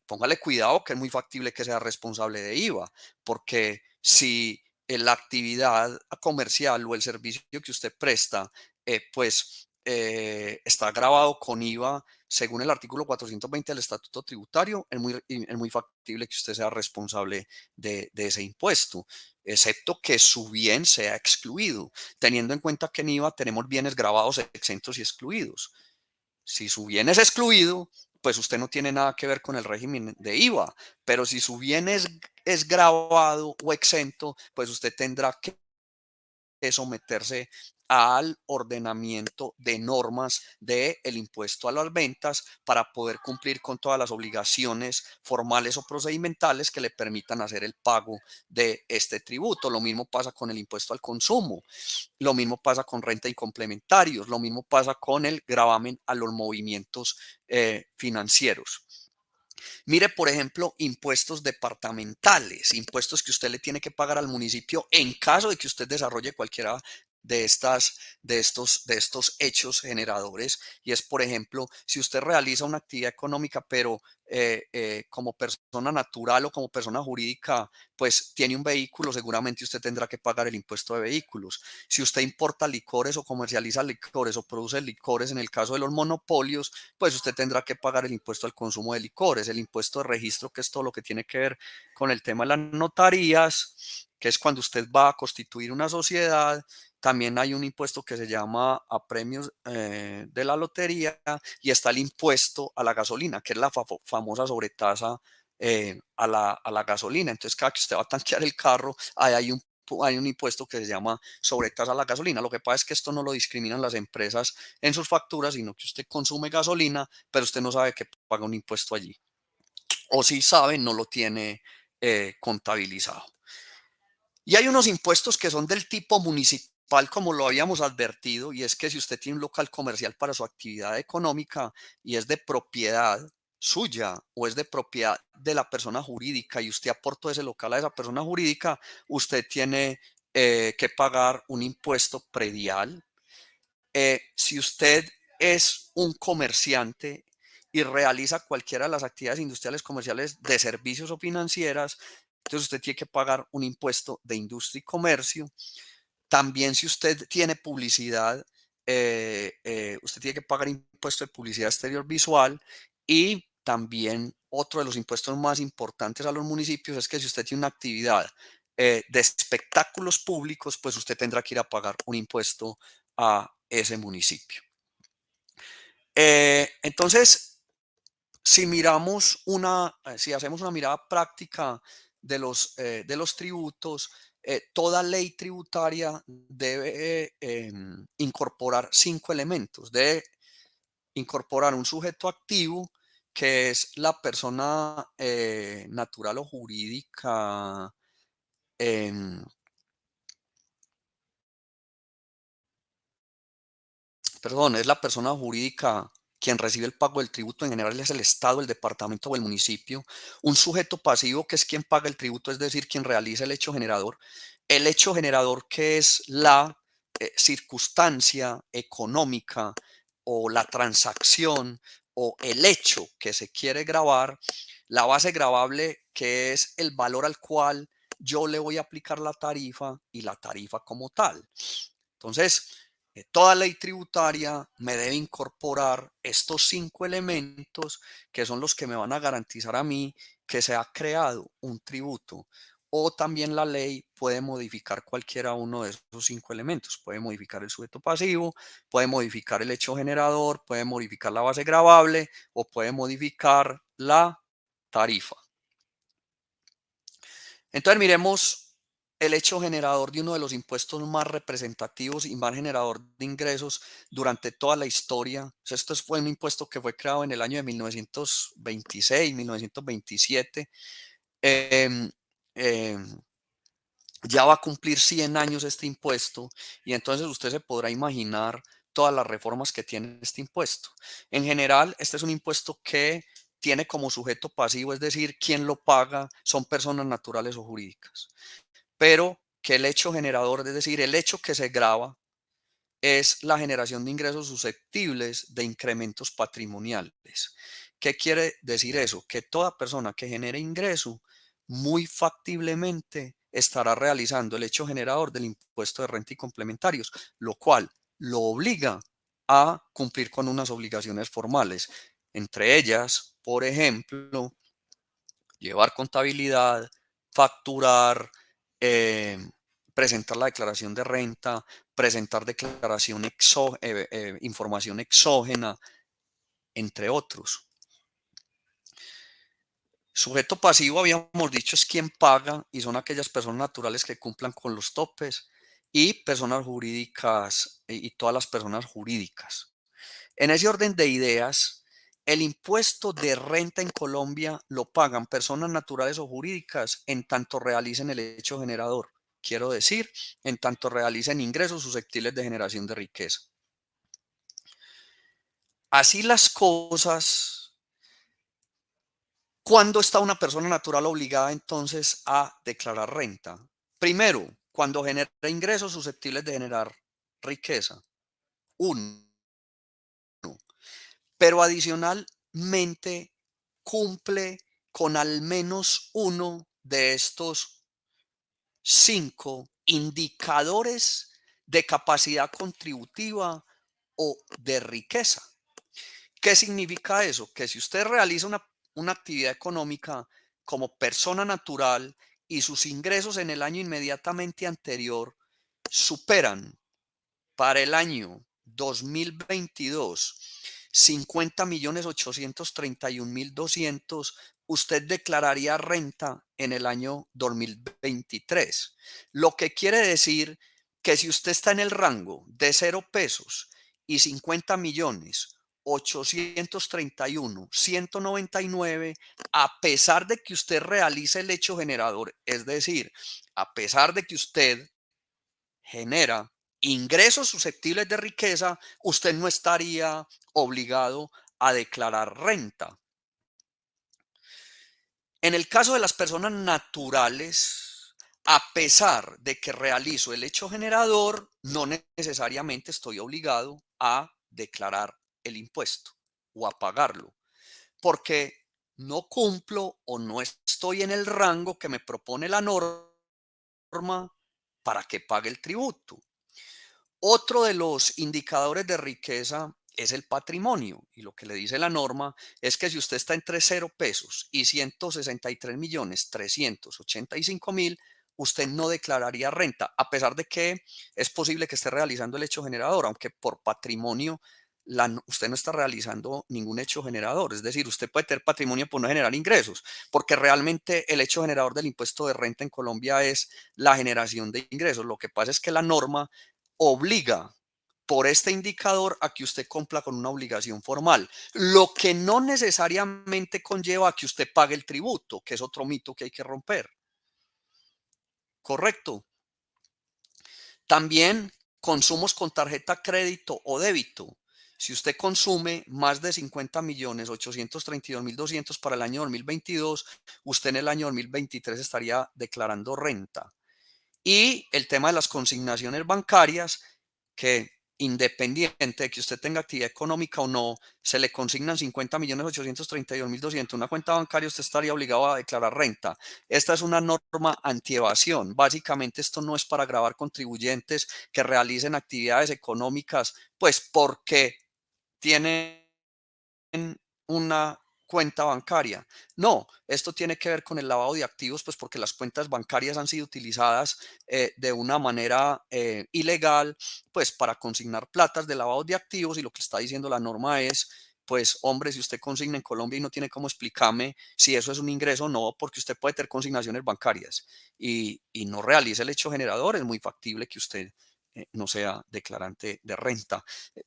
póngale cuidado, que es muy factible que sea responsable de IVA, porque si la actividad comercial o el servicio que usted presta, está grabado con IVA según el artículo 420 del Estatuto Tributario, es muy factible que usted sea responsable de ese impuesto, excepto que su bien sea excluido, teniendo en cuenta que en IVA tenemos bienes grabados, exentos y excluidos. Si su bien es excluido, pues usted no tiene nada que ver con el régimen de IVA, pero si su bien es grabado o exento, pues usted tendrá que someterse al ordenamiento de normas del impuesto a las ventas para poder cumplir con todas las obligaciones formales o procedimentales que le permitan hacer el pago de este tributo. Lo mismo pasa con el impuesto al consumo, lo mismo pasa con renta y complementarios, lo mismo pasa con el gravamen a los movimientos financieros. Mire, por ejemplo, impuestos departamentales, impuestos que usted le tiene que pagar al municipio en caso de que usted desarrolle cualquiera de estos hechos generadores. Y es, por ejemplo, si usted realiza una actividad económica, pero como persona natural o como persona jurídica, pues tiene un vehículo, seguramente usted tendrá que pagar el impuesto de vehículos. Si usted importa licores o comercializa licores o produce licores, en el caso de los monopolios, pues usted tendrá que pagar el impuesto al consumo de licores, el impuesto de registro, que es todo lo que tiene que ver con el tema de las notarías, que es cuando usted va a constituir una sociedad. También hay un impuesto que se llama a premios de la lotería, y está el impuesto a la gasolina, que es la famosa sobretasa a la gasolina. Entonces, cada que usted va a tanquear el carro, hay un impuesto que se llama sobretasa a la gasolina. Lo que pasa es que esto no lo discriminan las empresas en sus facturas, sino que usted consume gasolina, pero usted no sabe que paga un impuesto allí. O si sabe, no lo tiene contabilizado. Y hay unos impuestos que son del tipo municipal, como lo habíamos advertido, y es que si usted tiene un local comercial para su actividad económica y es de propiedad suya o es de propiedad de la persona jurídica y usted aportó ese local a esa persona jurídica, usted tiene que pagar un impuesto predial. Si usted es un comerciante y realiza cualquiera de las actividades industriales, comerciales, de servicios o financieras, entonces usted tiene que pagar un impuesto de industria y comercio. También si usted tiene publicidad, usted tiene que pagar impuesto de publicidad exterior visual. Y también otro de los impuestos más importantes a los municipios es que si usted tiene una actividad de espectáculos públicos, pues usted tendrá que ir a pagar un impuesto a ese municipio. Entonces, si hacemos una mirada práctica de los tributos, toda ley tributaria debe incorporar 5 elementos. Debe incorporar un sujeto activo, que es la persona natural o jurídica em, perdón, es la persona jurídica quien recibe el pago del tributo. En general es el Estado, el departamento o el municipio. Un sujeto pasivo, que es quien paga el tributo, es decir, quien realiza el hecho generador. El hecho generador, que es la circunstancia económica o la transacción o el hecho que se quiere grabar. La base gravable, que es el valor al cual yo le voy a aplicar la tarifa y la tarifa como tal. Entonces, toda ley tributaria me debe incorporar estos 5 elementos que son los que me van a garantizar a mí que se ha creado un tributo. O también la ley puede modificar cualquiera uno de esos 5 elementos. Puede modificar el sujeto pasivo, puede modificar el hecho generador, puede modificar la base gravable o puede modificar la tarifa. Entonces miremos el hecho generador de uno de los impuestos más representativos y más generador de ingresos durante toda la historia. Esto fue un impuesto que fue creado en el año de 1926, 1927. Eh, eh, ya va a cumplir 100 años este impuesto y entonces usted se podrá imaginar todas las reformas que tiene este impuesto. En general, este es un impuesto que tiene como sujeto pasivo, es decir, quien lo paga son personas naturales o jurídicas, pero que el hecho generador, es decir, el hecho que se grava, es la generación de ingresos susceptibles de incrementos patrimoniales. ¿Qué quiere decir eso? Que toda persona que genere ingreso muy factiblemente estará realizando el hecho generador del impuesto de renta y complementarios, lo cual lo obliga a cumplir con unas obligaciones formales, entre ellas, por ejemplo, llevar contabilidad, facturar, eh, presentar la declaración de renta, presentar información exógena, entre otros. Sujeto pasivo, habíamos dicho, es quien paga y son aquellas personas naturales que cumplan con los topes y personas jurídicas y todas las personas jurídicas. En ese orden de ideas, el impuesto de renta en Colombia lo pagan personas naturales o jurídicas en tanto realicen el hecho generador. Quiero decir, en tanto realicen ingresos susceptibles de generación de riqueza. Así las cosas, ¿cuándo está una persona natural obligada entonces a declarar renta? Primero, cuando genera ingresos susceptibles de generar riqueza. Uno. Pero adicionalmente cumple con al menos uno de estos 5 indicadores de capacidad contributiva o de riqueza. ¿Qué significa eso? Que si usted realiza una actividad económica como persona natural y sus ingresos en el año inmediatamente anterior superan para el año 2022 50.831.200, usted declararía renta en el año 2023. Lo que quiere decir que si usted está en el rango de 0 pesos y 50.831.199, a pesar de que usted realice el hecho generador, es decir, a pesar de que usted genera ingresos susceptibles de riqueza, usted no estaría obligado a declarar renta. En el caso de las personas naturales, a pesar de que realizo el hecho generador, no necesariamente estoy obligado a declarar el impuesto o a pagarlo, porque no cumplo o no estoy en el rango que me propone la norma para que pague el tributo. Otro de los indicadores de riqueza es el patrimonio. Y lo que le dice la norma es que si usted está entre 0 pesos y 163.385.000, usted no declararía renta, a pesar de que es posible que esté realizando el hecho generador, aunque por patrimonio usted no está realizando ningún hecho generador. Es decir, usted puede tener patrimonio por no generar ingresos, porque realmente el hecho generador del impuesto de renta en Colombia es la generación de ingresos. Lo que pasa es que la norma obliga por este indicador a que usted cumpla con una obligación formal, lo que no necesariamente conlleva a que usted pague el tributo, que es otro mito que hay que romper. ¿Correcto? También consumos con tarjeta crédito o débito. Si usted consume más de 50.832.200 para el año 2022, usted en el año 2023 estaría declarando renta. Y el tema de las consignaciones bancarias, que independiente de que usted tenga actividad económica o no, se le consignan 50.832.200 una cuenta bancaria, usted estaría obligado a declarar renta. Esta es una norma antievasión. Básicamente esto no es para gravar contribuyentes que realicen actividades económicas, pues porque tienen una cuenta bancaria. No, esto tiene que ver con el lavado de activos, pues porque las cuentas bancarias han sido utilizadas de una manera ilegal, pues para consignar platas de lavado de activos y lo que está diciendo la norma es, pues hombre, si usted consigna en Colombia y no tiene cómo explicarme si eso es un ingreso o no, porque usted puede tener consignaciones bancarias y no realice el hecho generador, es muy factible que usted no sea declarante de renta,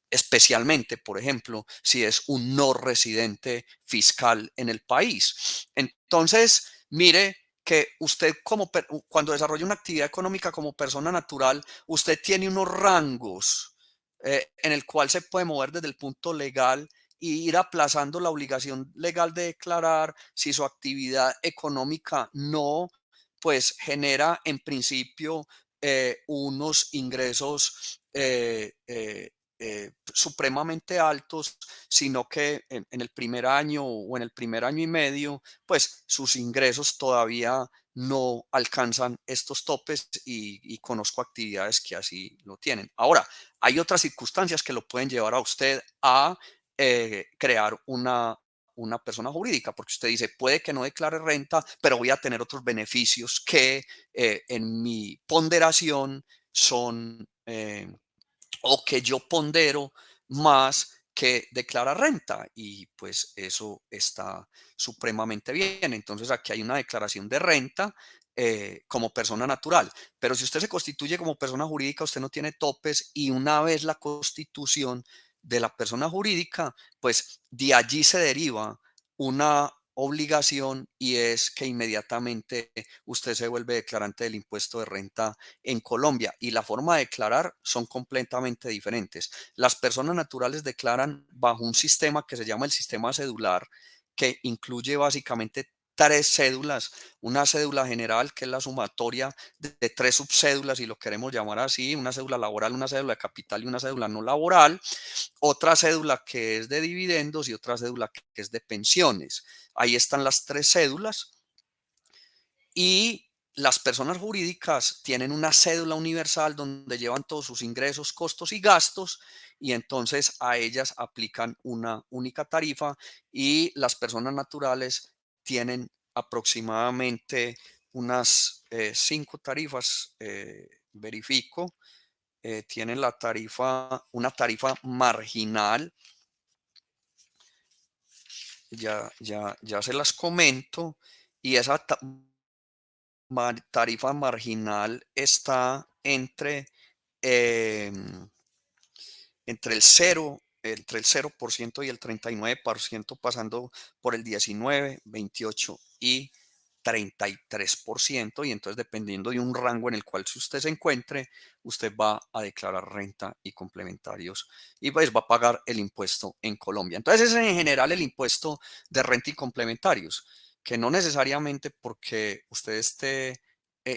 especialmente, por ejemplo, si es un no residente fiscal en el país. Entonces, mire que usted cuando desarrolla una actividad económica como persona natural, usted tiene unos rangos en el cual se puede mover desde el punto legal y ir aplazando la obligación legal de declarar si su actividad económica no, pues genera en principio unos ingresos supremamente altos, sino que en el primer año o en el primer año y medio, pues sus ingresos todavía no alcanzan estos topes y conozco actividades que así lo tienen. Ahora, hay otras circunstancias que lo pueden llevar a usted a crear una persona jurídica, porque usted dice, puede que no declare renta, pero voy a tener otros beneficios que en mi ponderación son o que yo pondero más que declara renta y pues eso está supremamente bien. Entonces aquí hay una declaración de renta como persona natural, pero si usted se constituye como persona jurídica, usted no tiene topes y una vez la constitución de la persona jurídica, pues de allí se deriva una obligación y es que inmediatamente usted se vuelve declarante del impuesto de renta en Colombia y la forma de declarar son completamente diferentes. Las personas naturales declaran bajo un sistema que se llama el sistema cedular, que incluye básicamente tres cédulas, una cédula general que es la sumatoria de tres subcédulas, y lo queremos llamar así, una cédula laboral, una cédula de capital y una cédula no laboral, otra cédula que es de dividendos y otra cédula que es de pensiones. Ahí están las tres cédulas y las personas jurídicas tienen una cédula universal donde llevan todos sus ingresos, costos y gastos y entonces a ellas aplican una única tarifa y las personas naturales tienen aproximadamente unas cinco tarifas, verifico, tienen una tarifa marginal, ya se las comento, y esa tarifa marginal está em, entre el 0% y el 39%, pasando por el 19, 28 y 33%. Y entonces, dependiendo de un rango en el cual si usted se encuentre, usted va a declarar renta y complementarios y pues va a pagar el impuesto en Colombia. Entonces, ese es en general el impuesto de renta y complementarios, que no necesariamente porque usted esté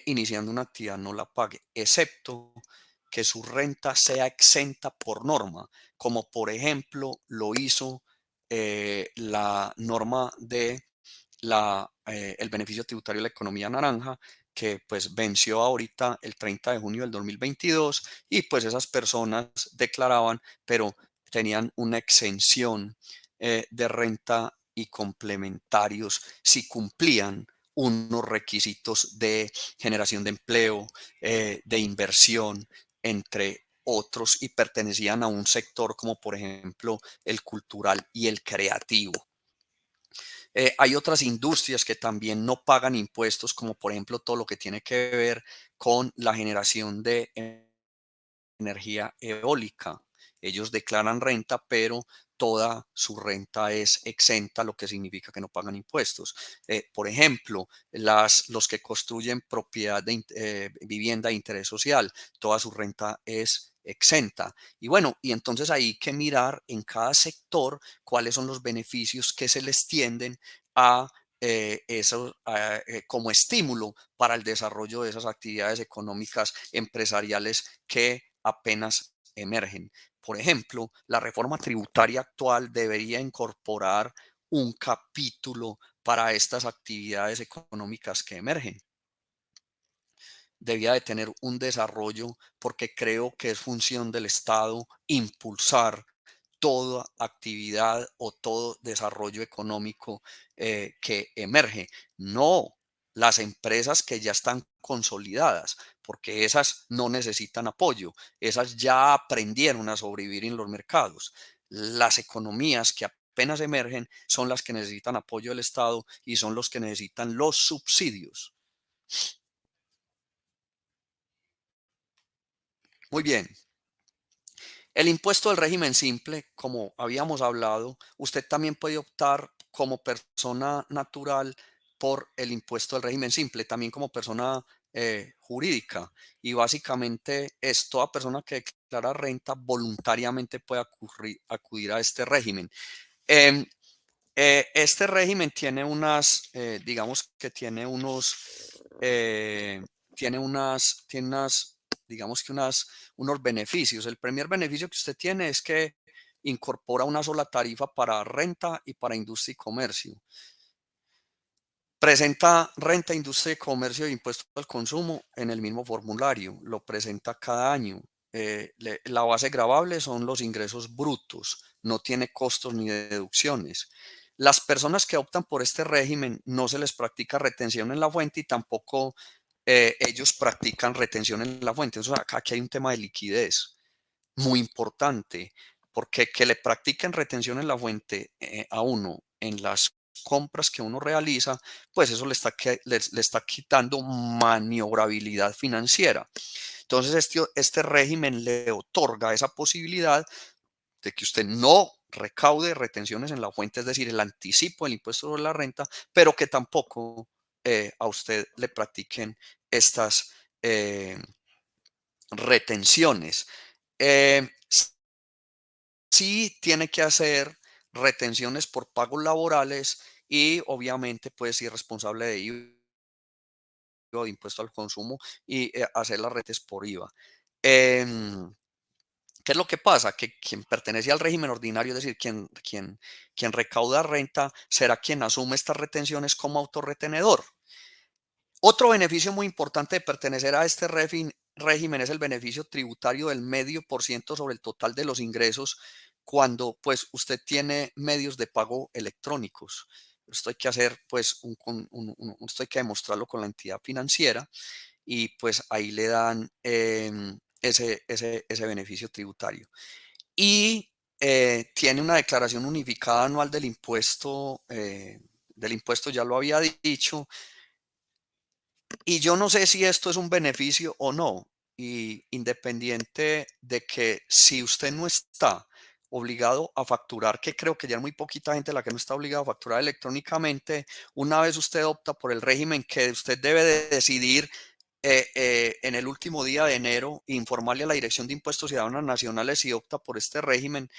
iniciando una actividad no la pague, excepto que su renta sea exenta por norma, como por ejemplo lo hizo la norma de el beneficio tributario de la economía naranja, que pues venció ahorita el 30 de junio del 2022 y pues esas personas declaraban, pero tenían una exención de renta y complementarios si cumplían unos requisitos de generación de empleo, de inversión, entre otros, y pertenecían a un sector como por ejemplo el cultural y el creativo. Hay otras industrias que también no pagan impuestos, como por ejemplo todo lo que tiene que ver con la generación de energía eólica. Ellos declaran renta, pero toda su renta es exenta, lo que significa que no pagan impuestos. Por ejemplo, los que construyen propiedad de vivienda de interés social, toda su renta es exenta. Y bueno, y entonces hay que mirar en cada sector cuáles son los beneficios que se les tienden a eso como estímulo para el desarrollo de esas actividades económicas empresariales que apenas emergen. Por ejemplo, la reforma tributaria actual debería incorporar un capítulo para estas actividades económicas que emergen. Debía de tener un desarrollo porque creo que es función del Estado impulsar toda actividad o todo desarrollo económico que emerge. No las empresas que ya están consolidadas, porque esas no necesitan apoyo, esas ya aprendieron a sobrevivir en los mercados. Las economías que apenas emergen son las que necesitan apoyo del Estado y son los que necesitan los subsidios. Muy bien. El impuesto del régimen simple, como habíamos hablado, usted también puede optar como persona natural por el impuesto del régimen simple, también como persona jurídica. Y básicamente es toda persona que declara renta voluntariamente puede acudir a este régimen. Em, este régimen tiene digamos que tiene unas, digamos que unos beneficios. El primer beneficio que usted tiene es que incorpora una sola tarifa para renta y para industria y comercio. Presenta renta, industria y comercio e impuesto al consumo en el mismo formulario. Lo presenta cada año. La base gravable son los ingresos brutos. No tiene costos ni deducciones. Las personas que optan por este régimen no se les practica retención en la fuente y tampoco ellos practican retención en la fuente. Entonces, aquí hay un tema de liquidez muy importante, porque que le practiquen retención en la fuente a uno en las compras que uno realiza, pues eso le está quitando maniobrabilidad financiera. Entonces, este régimen le otorga esa posibilidad de que usted no recaude retenciones en la fuente, es decir, el anticipo del impuesto sobre la renta, pero que tampoco a usted le practiquen estas retenciones. Eh, sí tiene que hacer retenciones por pagos laborales y obviamente puede ser responsable de IVA, de impuesto al consumo y hacer las retes por IVA. Em, ¿Qué es lo que pasa? Que quien pertenece al régimen ordinario, es decir, quien recauda renta, será quien asume estas retenciones como autorretenedor. Otro beneficio muy importante de pertenecer a este régimen es el beneficio tributario del medio por ciento sobre el total de los ingresos cuando pues usted tiene medios de pago electrónicos. Esto hay que hacer pues esto hay que demostrarlo con la entidad financiera y pues ahí le dan ese beneficio tributario. Y tiene una declaración unificada anual del impuesto ya lo había dicho, y yo no sé si esto es un beneficio o no, y independiente de que si usted no está obligado a facturar, que creo que ya es muy poquita gente la que no está obligada a facturar electrónicamente, una vez usted opta por el régimen que usted debe de decidir en el último día de enero, informarle a la Dirección de Impuestos y Aduanas Nacionales si opta por este régimen,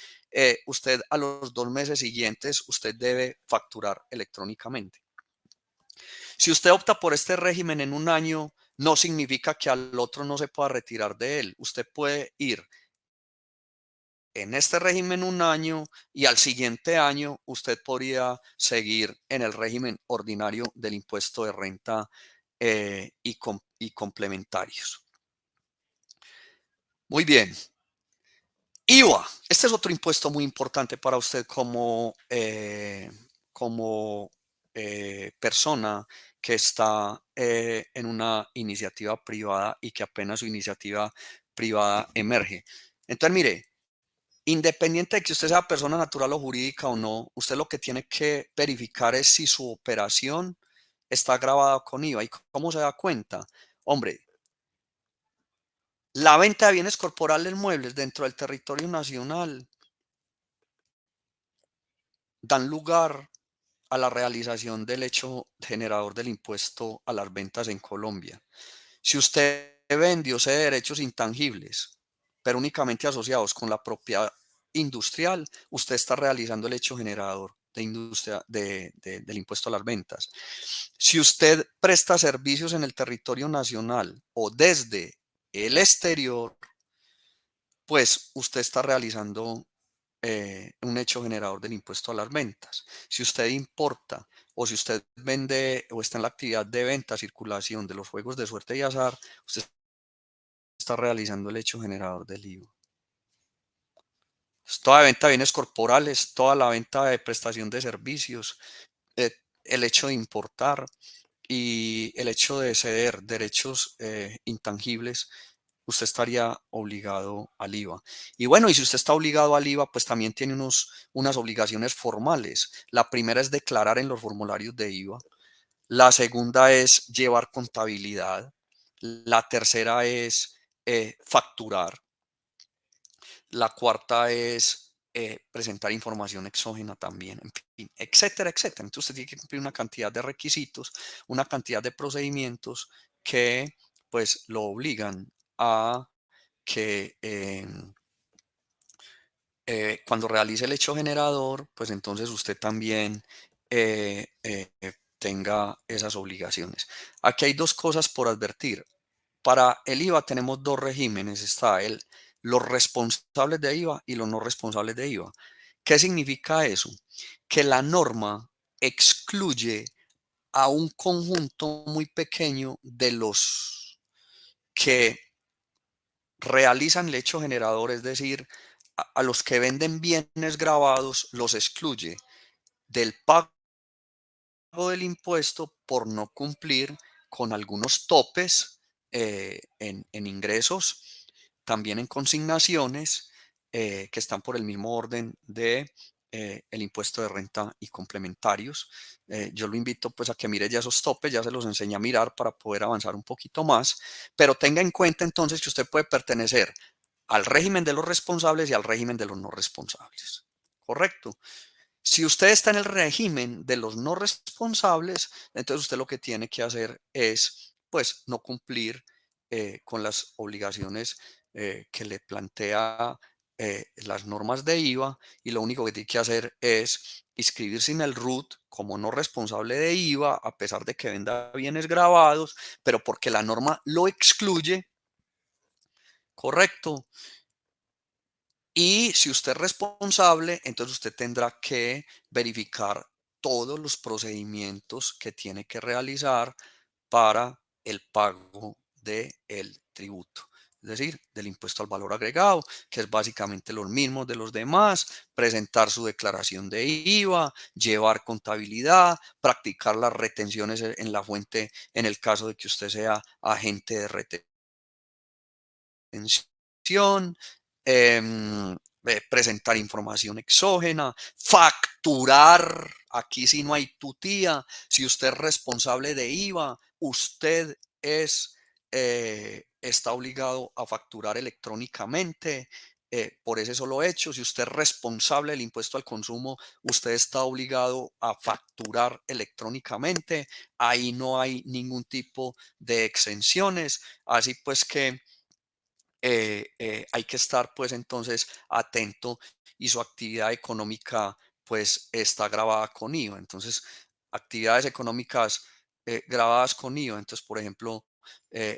usted a los 2 meses siguientes, usted debe facturar electrónicamente. Si usted opta por este régimen en un año, no significa que al otro no se pueda retirar de él. Usted puede ir en este régimen un año y al siguiente año usted podría seguir en el régimen ordinario del impuesto de renta y complementarios. Muy bien. IVA. Este es otro impuesto muy importante para usted como persona que está en una iniciativa privada y que apenas su iniciativa privada emerge. Entonces, mire, independiente de que usted sea persona natural o jurídica o no, usted lo que tiene que verificar es si su operación está grabada con IVA. ¿Y cómo se da cuenta? Hombre, la venta de bienes corporales muebles dentro del territorio nacional dan lugar a la realización del hecho generador del impuesto a las ventas en Colombia. Si usted vende o cede derechos intangibles, pero únicamente asociados con la propiedad industrial, usted está realizando el hecho generador del impuesto a las ventas. Si usted presta servicios en el territorio nacional o desde el exterior, pues usted está realizando un hecho generador del impuesto a las ventas. Si usted importa o si usted vende o está en la actividad de venta, circulación de los juegos de suerte y azar, usted está realizando el hecho generador del IVA. Toda venta de bienes corporales, toda la venta de prestación de servicios, el hecho de importar y el hecho de ceder derechos intangibles, usted estaría obligado al IVA. Y bueno, y si usted está obligado al IVA, pues también tiene unas obligaciones formales. La primera es declarar en los formularios de IVA. La segunda es llevar contabilidad. La tercera es facturar. La cuarta es presentar información exógena también, en fin, etcétera, etcétera. Entonces usted tiene que cumplir una cantidad de requisitos, una cantidad de procedimientos que pues lo obligan a que cuando realice el hecho generador, pues entonces usted también tenga esas obligaciones. Aquí hay dos cosas por advertir. Para el IVA tenemos dos regímenes, está los responsables de IVA y los no responsables de IVA. ¿Qué significa eso? Que la norma excluye a un conjunto muy pequeño de los que realizan el hecho generador, es decir, a los que venden bienes grabados los excluye del pago del impuesto por no cumplir con algunos topes en ingresos, también en consignaciones que están por el mismo orden de el impuesto de renta y complementarios. Yo lo invito pues a que mire ya esos topes, ya se los enseñé a mirar para poder avanzar un poquito más, pero tenga en cuenta entonces que usted puede pertenecer al régimen de los responsables y al régimen de los no responsables. ¿Correcto? Si usted está en el régimen de los no responsables, entonces usted lo que tiene que hacer es, pues, no cumplir con las obligaciones que le plantea las normas de IVA y lo único que tiene que hacer es inscribirse en el RUT como no responsable de IVA, a pesar de que venda bienes grabados, pero porque la norma lo excluye, ¿correcto? Y si usted es responsable, entonces usted tendrá que verificar todos los procedimientos que tiene que realizar para el pago del tributo, es decir, del impuesto al valor agregado, que es básicamente lo mismo de los demás, presentar su declaración de IVA, llevar contabilidad, practicar las retenciones en la fuente en el caso de que usted sea agente de retención, presentar información exógena, facturar. Aquí sí no hay tutía. Si usted es responsable de IVA, usted está obligado a facturar electrónicamente. Por ese solo hecho, si usted es responsable del impuesto al consumo, usted está obligado a facturar electrónicamente. Ahí no hay ningún tipo de exenciones. Así pues que hay que estar pues entonces atento y su actividad económica pues está grabada con IVA. Entonces, actividades económicas grabadas con IVA. Entonces, por ejemplo,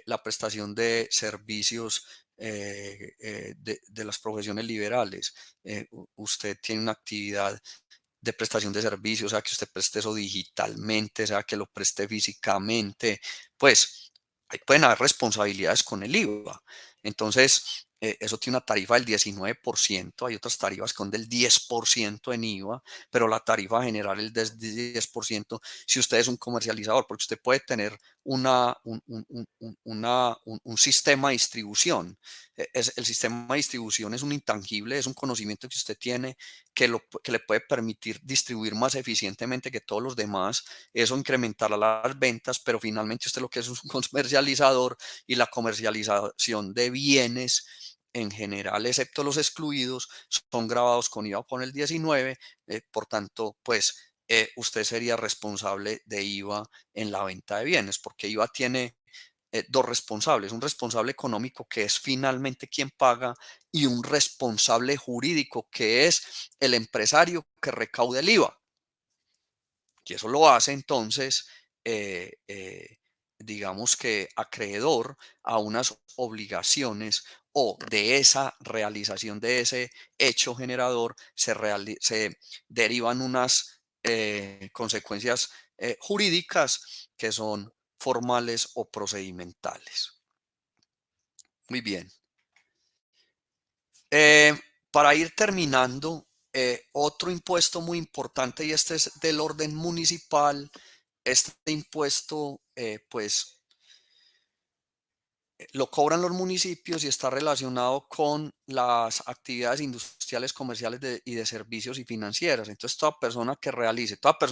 la prestación de servicios de las profesiones liberales. Usted tiene una actividad de prestación de servicios, sea que usted preste eso digitalmente, sea que lo preste físicamente, pues ahí pueden haber responsabilidades con el IVA. Entonces, eso tiene una tarifa del 19%, hay otras tarifas con del 10% en IVA, pero la tarifa general es del 10% si usted es un comercializador, porque usted puede tener un sistema de distribución. El sistema de distribución es un intangible, es un conocimiento que usted tiene que le puede permitir distribuir más eficientemente que todos los demás, eso incrementará las ventas, pero finalmente usted lo que es un comercializador y la comercialización de bienes en general, excepto los excluidos, son grabados con IVA con el 19, por tanto, pues usted sería responsable de IVA en la venta de bienes, porque IVA tiene dos responsables, un responsable económico que es finalmente quien paga y un responsable jurídico que es el empresario que recauda el IVA. Y eso lo hace entonces digamos que acreedor a unas obligaciones o de esa realización de ese hecho generador se derivan unas consecuencias jurídicas que son formales o procedimentales. Muy bien. Eh, para ir terminando, otro impuesto muy importante, y este es del orden municipal. Este impuesto, pues, lo cobran los municipios y está relacionado con las actividades industriales, comerciales y de servicios y financieras. Entonces, toda persona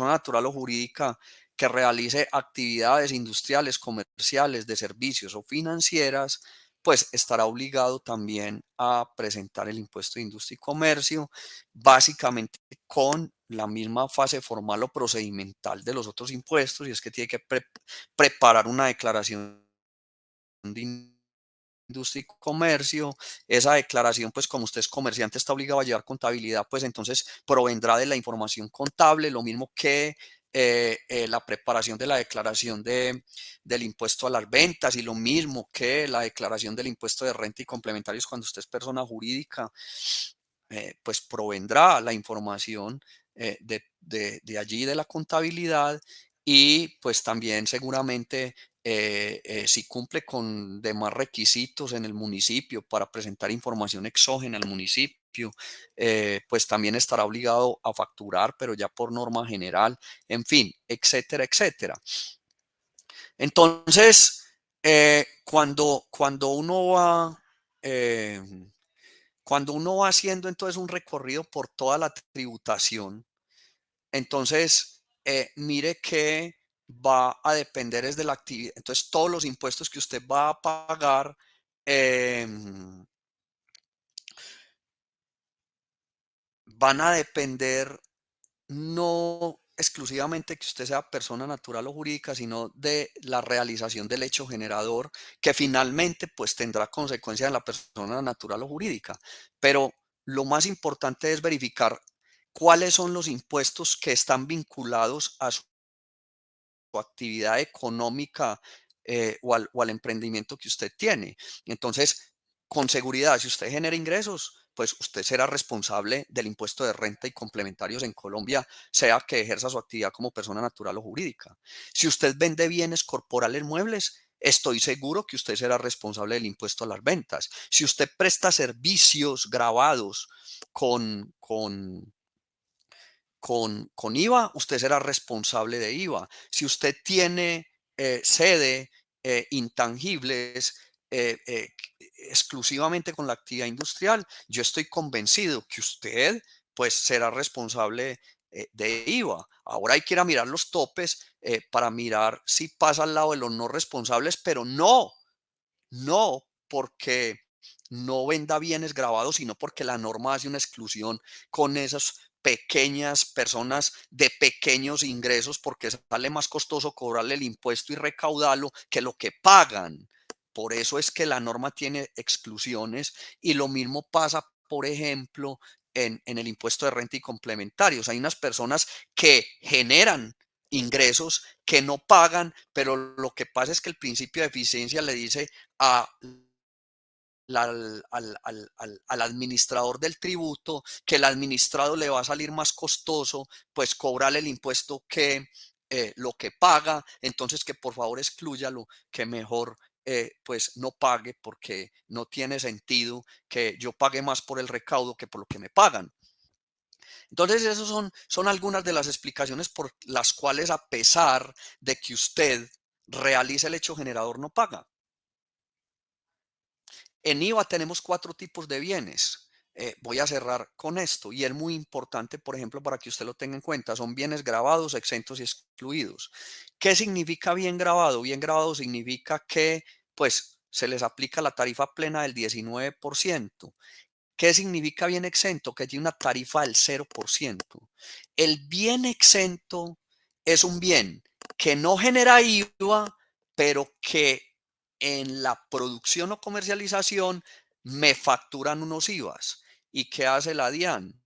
natural o jurídica que realice actividades industriales, comerciales, de servicios o financieras, pues estará obligado también a presentar el impuesto de industria y comercio, básicamente con la misma fase formal o procedimental de los otros impuestos, y es que tiene que preparar una declaración de industria y comercio. Esa declaración, pues como usted es comerciante, está obligado a llevar contabilidad, pues entonces provendrá de la información contable, lo mismo que la preparación de la declaración del impuesto a las ventas, y lo mismo que la declaración del impuesto de renta y complementarios cuando usted es persona jurídica. Pues provendrá la información de allí, de la contabilidad, y pues también seguramente si cumple con demás requisitos en el municipio para presentar información exógena al municipio, pues también estará obligado a facturar, pero ya por norma general, en fin, etcétera, etcétera. Entonces, cuando uno va... cuando uno va haciendo entonces un recorrido por toda la tributación, entonces mire que va a depender es de la actividad. Entonces todos los impuestos que usted va a pagar van a depender no exclusivamente que usted sea persona natural o jurídica, sino de la realización del hecho generador, que finalmente pues tendrá consecuencias en la persona natural o jurídica. Pero lo más importante es verificar cuáles son los impuestos que están vinculados a su actividad económica o al emprendimiento que usted tiene. Entonces, con seguridad, si usted genera ingresos, pues usted será responsable del impuesto de renta y complementarios en Colombia, sea que ejerza su actividad como persona natural o jurídica. Si usted vende bienes corporales muebles, estoy seguro que usted será responsable del impuesto a las ventas. Si usted presta servicios grabados con IVA, usted será responsable de IVA. Si usted tiene sede intangibles exclusivamente con la actividad industrial, yo estoy convencido que usted pues será responsable de IVA. Ahora hay que ir a mirar los topes para mirar si pasa al lado de los no responsables, pero no porque no venda bienes grabados, sino porque la norma hace una exclusión con esas pequeñas personas de pequeños ingresos, porque sale más costoso cobrarle el impuesto y recaudarlo que lo que pagan. Por eso es que la norma tiene exclusiones, y lo mismo pasa, por ejemplo, en el impuesto de renta y complementarios. Hay unas personas que generan ingresos que no pagan, pero lo que pasa es que el principio de eficiencia le dice a al administrador del tributo que el administrado le va a salir más costoso pues cobrarle el impuesto que lo que paga, entonces que por favor exclúyalo, que mejor pues no pague, porque no tiene sentido que yo pague más por el recaudo que por lo que me pagan. Entonces, esas son algunas de las explicaciones por las cuales, a pesar de que usted realice el hecho generador, no paga. En IVA tenemos 4 tipos de bienes. Voy a cerrar con esto, y es muy importante, por ejemplo, para que usted lo tenga en cuenta. Son bienes grabados, exentos y excluidos. ¿Qué significa bien grabado? Bien grabado significa que pues se les aplica la tarifa plena del 19%. ¿Qué significa bien exento? Que tiene una tarifa del 0%. El bien exento es un bien que no genera IVA, pero que en la producción o comercialización me facturan unos IVAs. ¿Y qué hace la DIAN?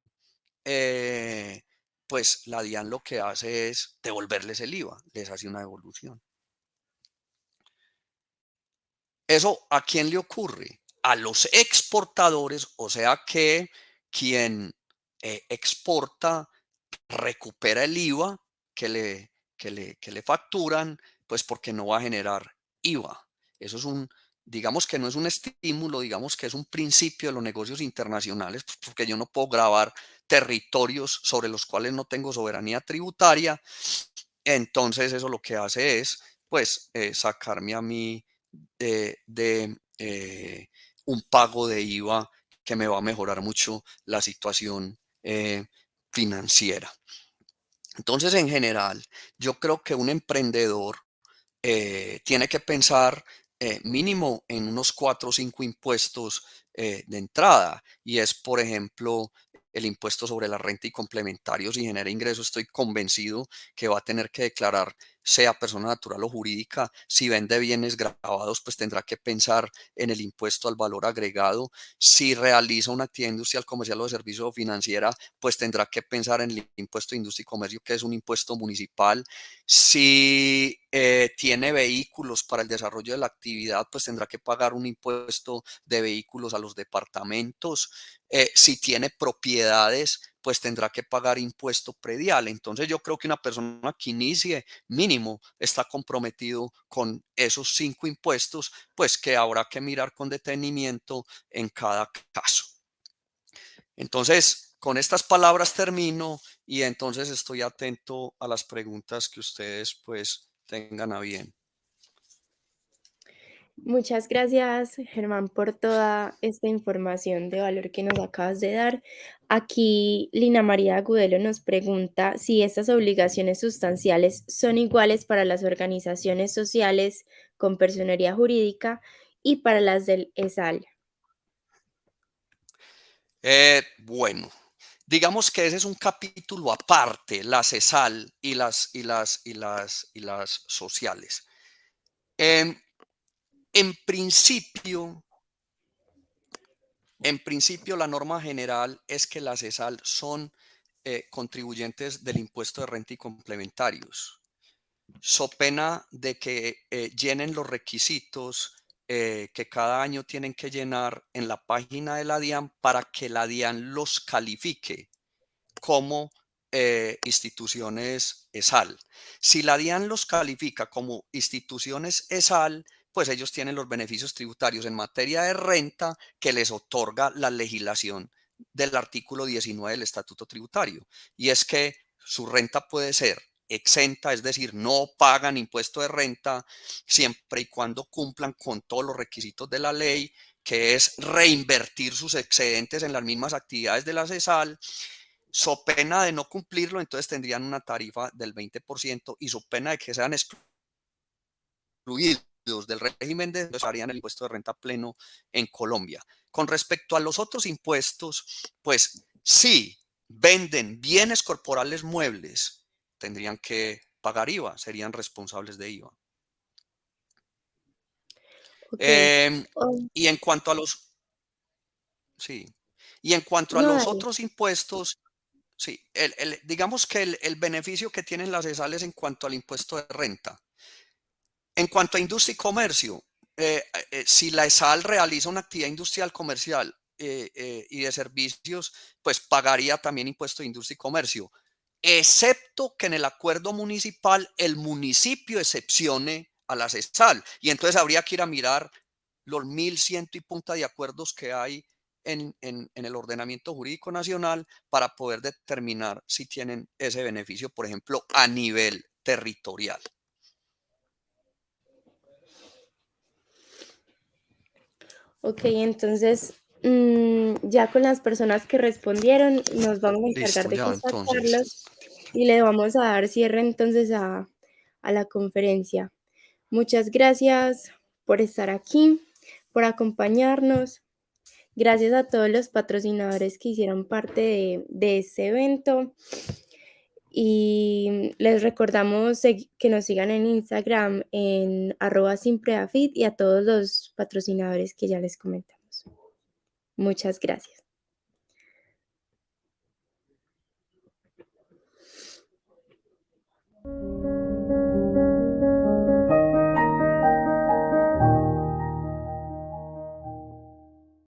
Eh, pues la DIAN lo que hace es devolverles el IVA, les hace una devolución. ¿Eso a quién le ocurre? A los exportadores, o sea que quien exporta recupera el IVA que le facturan, pues porque no va a generar IVA. Eso es digamos que no es un estímulo, digamos que es un principio de los negocios internacionales, pues, porque yo no puedo grabar territorios sobre los cuales no tengo soberanía tributaria. Entonces eso lo que hace es, pues, sacarme a mí de un pago de IVA que me va a mejorar mucho la situación financiera. Entonces, en general, yo creo que un emprendedor tiene que pensar mínimo en unos 4 o 5 impuestos de entrada. Y es, por ejemplo, el impuesto sobre la renta y complementarios. Si genera ingresos, estoy convencido que va a tener que declarar, sea persona natural o jurídica. Si vende bienes gravados, pues tendrá que pensar en el impuesto al valor agregado. Si realiza una actividad industrial, comercial o de servicio o financiera, pues tendrá que pensar en el impuesto de industria y comercio, que es un impuesto municipal. Si tiene vehículos para el desarrollo de la actividad, pues tendrá que pagar un impuesto de vehículos a los departamentos. Si tiene propiedades, pues tendrá que pagar impuesto predial. Entonces yo creo que una persona que inicie mínimo está comprometido con esos 5 impuestos, pues que habrá que mirar con detenimiento en cada caso. Entonces, con estas palabras termino y entonces estoy atento a las preguntas que ustedes pues tengan a bien. Muchas gracias, Germán, por toda esta información de valor que nos acabas de dar. Aquí Lina María Agudelo nos pregunta si estas obligaciones sustanciales son iguales para las organizaciones sociales con personería jurídica y para las del ESAL. Bueno, digamos que ese es un capítulo aparte, la CESAL y las sociales. Em, en principio, la norma general es que la CESAL son contribuyentes del impuesto de renta y complementarios, so pena de que llenen los requisitos que cada año tienen que llenar en la página de la DIAN para que la DIAN los califique como instituciones ESAL. Si la DIAN los califica como instituciones ESAL, pues ellos tienen los beneficios tributarios en materia de renta que les otorga la legislación del artículo 19 del Estatuto Tributario. Y es que su renta puede ser exenta, es decir, no pagan impuesto de renta siempre y cuando cumplan con todos los requisitos de la ley, que es reinvertir sus excedentes en las mismas actividades de la CESAL. So pena de no cumplirlo, entonces tendrían una tarifa del 20% y so pena de que sean excluidos del régimen de harían el impuesto de renta pleno en Colombia. Con respecto a los otros impuestos, pues si venden bienes corporales muebles, tendrían que pagar IVA, serían responsables de IVA. Ok. Eh, Oh, y en cuanto a los, sí, y en cuanto a no, los dale. otros impuestos, sí, digamos que el beneficio que tienen las ESALes en cuanto al impuesto de renta. En cuanto a industria y comercio, si la ESAL realiza una actividad industrial comercial y de servicios, pues pagaría también impuesto de industria y comercio, excepto que en el acuerdo municipal el municipio excepcione a la ESAL. Y entonces habría que ir a mirar los 1.100 y punta de acuerdos que hay en el ordenamiento jurídico nacional para poder determinar si tienen ese beneficio, por ejemplo, a nivel territorial. Ok, entonces ya con las personas que respondieron nos vamos a encargar Listo, de ya entonces. contactarlos y le vamos a dar cierre entonces a la conferencia. Muchas gracias por estar aquí, por acompañarnos. Gracias a todos los patrocinadores que hicieron parte de este evento. Y les recordamos que nos sigan en Instagram en @simpreafit y a todos los patrocinadores que ya les comentamos. Muchas gracias.